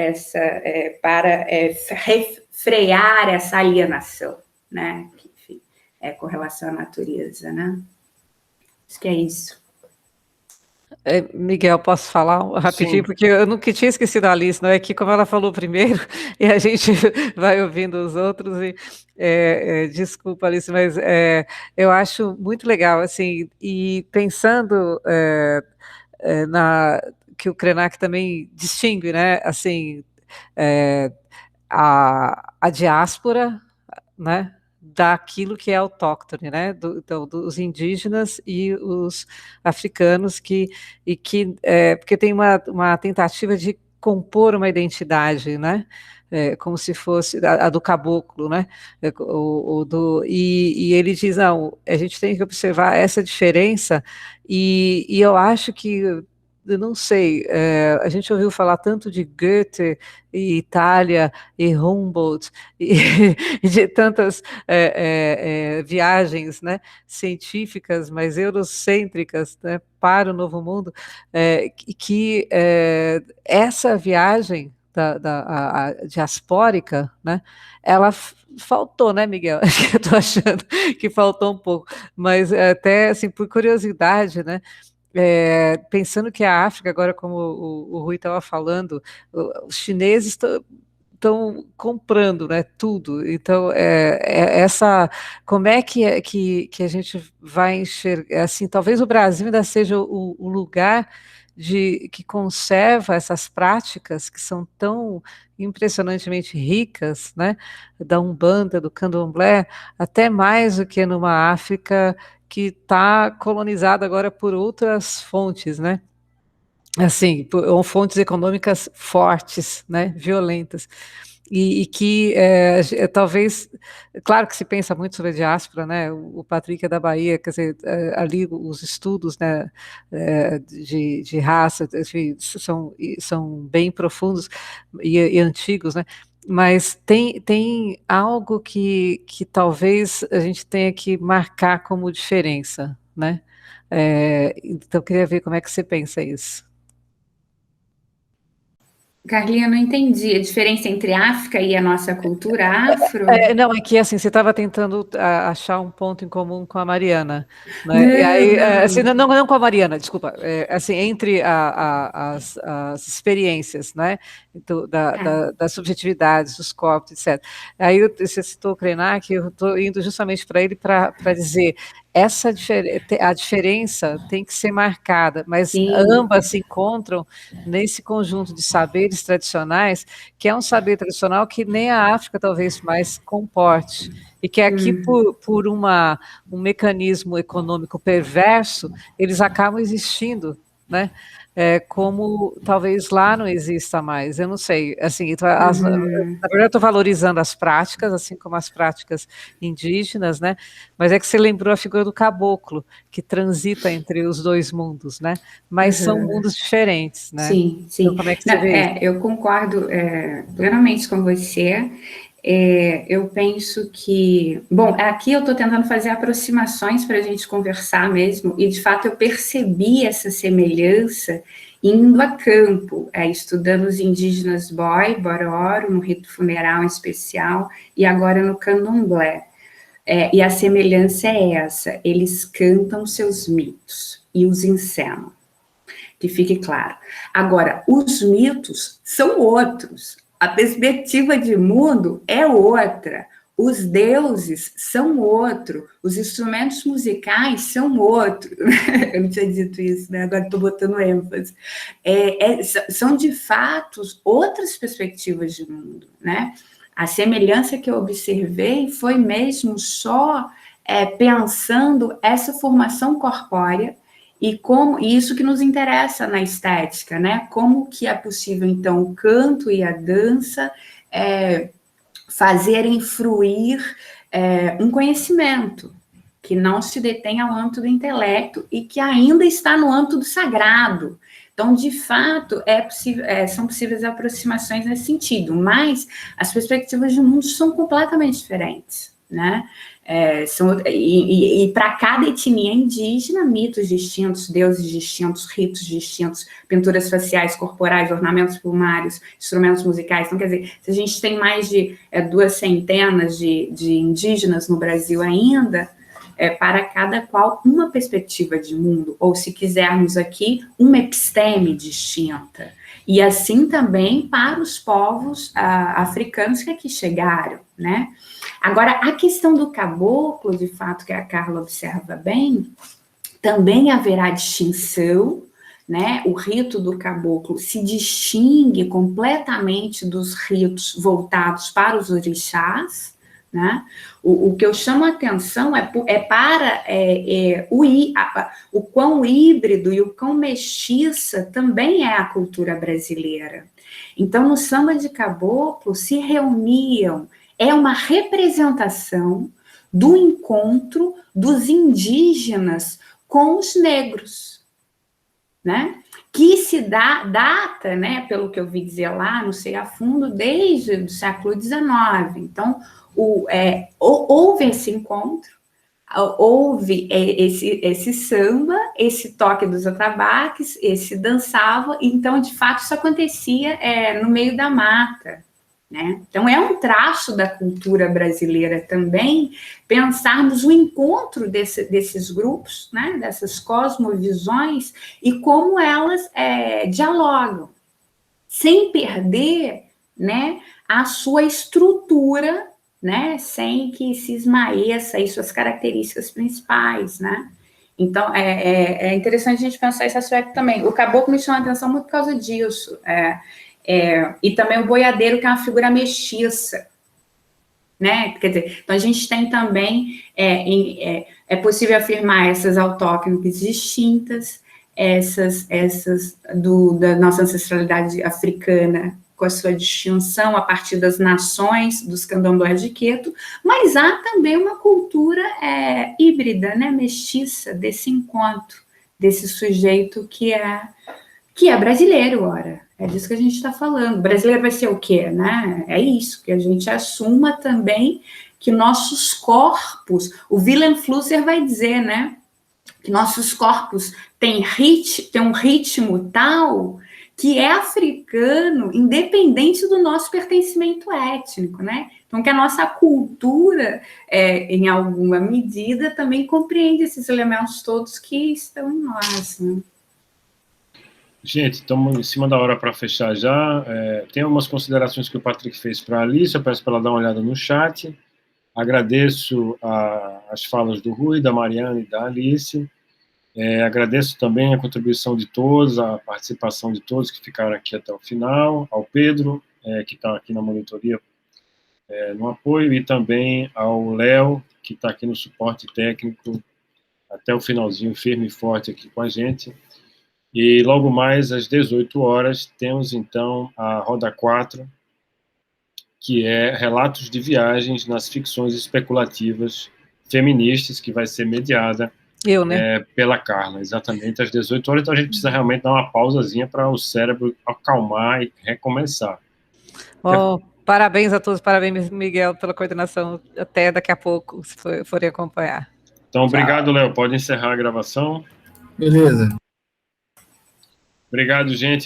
frear essa alienação, né? Que, enfim, com relação à natureza, né? Acho que é isso.
Miguel, posso falar rapidinho? Sim. Porque eu nunca tinha esquecido a Alice, não é que como ela falou primeiro, e a gente vai ouvindo os outros, e desculpa, Alice, mas eu acho muito legal, assim, e pensando que o Krenak também distingue, né, assim, a diáspora, né, daquilo que é autóctone, né, dos indígenas e os africanos, porque tem uma tentativa de compor uma identidade, né, como se fosse a do caboclo, né, e ele diz, não, a gente tem que observar essa diferença, e eu acho que, eu não sei, a gente ouviu falar tanto de Goethe, e Itália, e Humboldt, e de tantas viagens, né, científicas, mas eurocêntricas, né, para o Novo Mundo, que essa viagem a diaspórica, né, ela faltou, né, Miguel? Acho que eu estou achando que faltou um pouco, mas até, assim, por curiosidade, né, pensando que a África, agora como o Rui estava falando, os chineses estão comprando, né, tudo, então como é que a gente vai enxergar, assim, talvez o Brasil ainda seja o lugar que conserva essas práticas que são tão impressionantemente ricas, né, da Umbanda, do Candomblé, até mais do que numa África que está colonizada agora por outras fontes, né? Assim, fontes econômicas fortes, né? Violentas. E que talvez, claro que se pensa muito sobre a diáspora, né? O Patrick é da Bahia, quer dizer, ali os estudos, né, de raça, enfim, são bem profundos e antigos, né? Mas tem algo que talvez a gente tenha que marcar como diferença, né? Então, eu queria ver como é que você pensa isso.
Carlinha, não entendi a diferença entre África e a nossa cultura afro.
Não, é que assim, você estava tentando achar um ponto em comum com a Mariana, né? E aí, assim, não com a Mariana, desculpa, assim, entre as experiências, né? Das subjetividades, dos corpos, etc. Aí você citou o Krenak, eu estou indo justamente para ele para dizer a diferença tem que ser marcada, mas sim, ambas se encontram nesse conjunto de saberes tradicionais, que é um saber tradicional que nem a África talvez mais comporte, e que aqui por um mecanismo econômico perverso, eles acabam existindo, né? Como talvez lá não exista mais, eu não sei, assim, na verdade eu estou valorizando as práticas, assim como as práticas indígenas, né, mas é que você lembrou a figura do caboclo, que transita entre os dois mundos, né, mas são mundos diferentes, né.
Sim, sim.
Então, como é que você vê isso?
Eu concordo plenamente com você. Eu penso que... Bom, aqui eu estou tentando fazer aproximações para a gente conversar mesmo, e de fato eu percebi essa semelhança indo a campo, estudando os indígenas Boi, Bororo, no rito funeral em especial, e agora no Candomblé. E a semelhança é essa, eles cantam seus mitos e os encenam, que fique claro. Agora, os mitos são outros, a perspectiva de mundo é outra, os deuses são outro, os instrumentos musicais são outro. Eu não tinha dito isso, né? Agora estou botando ênfase. São, de fato, outras perspectivas de mundo, né? A semelhança que eu observei foi mesmo só pensando essa formação corpórea, e isso que nos interessa na estética, né? Como que é possível, então, o canto e a dança fazerem fruir um conhecimento que não se detém ao âmbito do intelecto e que ainda está no âmbito do sagrado, Então, de fato, são possíveis aproximações nesse sentido, mas as perspectivas de mundo são completamente diferentes, né? E para cada etnia indígena, mitos distintos, deuses distintos, ritos distintos, pinturas faciais, corporais, ornamentos plumários, instrumentos musicais. Então, quer dizer, se a gente tem mais de 200 de indígenas no Brasil ainda, para cada qual uma perspectiva de mundo, ou se quisermos aqui, uma episteme distinta. E assim também para os povos africanos que aqui chegaram, né? Agora, a questão do caboclo, de fato, que a Carla observa bem, também haverá distinção, né? O rito do caboclo se distingue completamente dos ritos voltados para os orixás, né? O que eu chamo a atenção é para o quão híbrido e o quão mestiça também é a cultura brasileira. Então, no samba de caboclo se reuniam, é uma representação do encontro dos indígenas com os negros, né? Que se data, né, pelo que eu vi dizer lá, não sei a fundo, desde o século XIX. Então, houve esse encontro, houve esse samba, esse toque dos atabaques, esse dançava, então, de fato, isso acontecia no meio da mata, né? Então, é um traço da cultura brasileira também pensarmos o encontro desses grupos, né, dessas cosmovisões, e como elas dialogam, sem perder, né, a sua estrutura, né, sem que se esmaeça aí suas características principais, né? Então, é interessante a gente pensar esse aspecto também. O caboclo me chama a atenção muito por causa disso, e também o boiadeiro, que é uma figura mestiça, né? Quer dizer, então a gente tem também, é possível afirmar essas autóctones distintas, essas da nossa ancestralidade africana, com a sua distinção a partir das nações dos candomblés de Queto, mas há também uma cultura híbrida, né, mestiça, desse encontro, desse sujeito que é brasileiro, ora. É disso que a gente está falando. O brasileiro vai ser o quê, né? É isso, que a gente assuma também que nossos corpos, o Willem Flusser vai dizer, né, que nossos corpos têm um ritmo tal que é africano, independente do nosso pertencimento étnico, né? Então, que a nossa cultura, em alguma medida, também compreende esses elementos todos que estão em nós, né?
Gente, estamos em cima da hora para fechar já. Tem algumas considerações que o Patrick fez para a Alice, eu peço para ela dar uma olhada no chat. Agradeço as falas do Rui, da Mariana e da Alice. Agradeço também a contribuição de todos, a participação de todos que ficaram aqui até o final, ao Pedro, que está aqui na monitoria no apoio, e também ao Léo, que está aqui no suporte técnico até o finalzinho, firme e forte aqui com a gente. E logo mais, às 18 horas, temos então a Roda 4, que é Relatos de Viagens nas Ficções Especulativas Feministas, que vai ser mediada pela Carla, exatamente às 18 horas. Então a gente precisa realmente dar uma pausazinha para o cérebro acalmar e recomeçar.
Parabéns a todos, parabéns, Miguel, pela coordenação. Até daqui a pouco, se forem acompanhar.
Então, obrigado, Léo. Pode encerrar a gravação.
Beleza.
Obrigado, gente.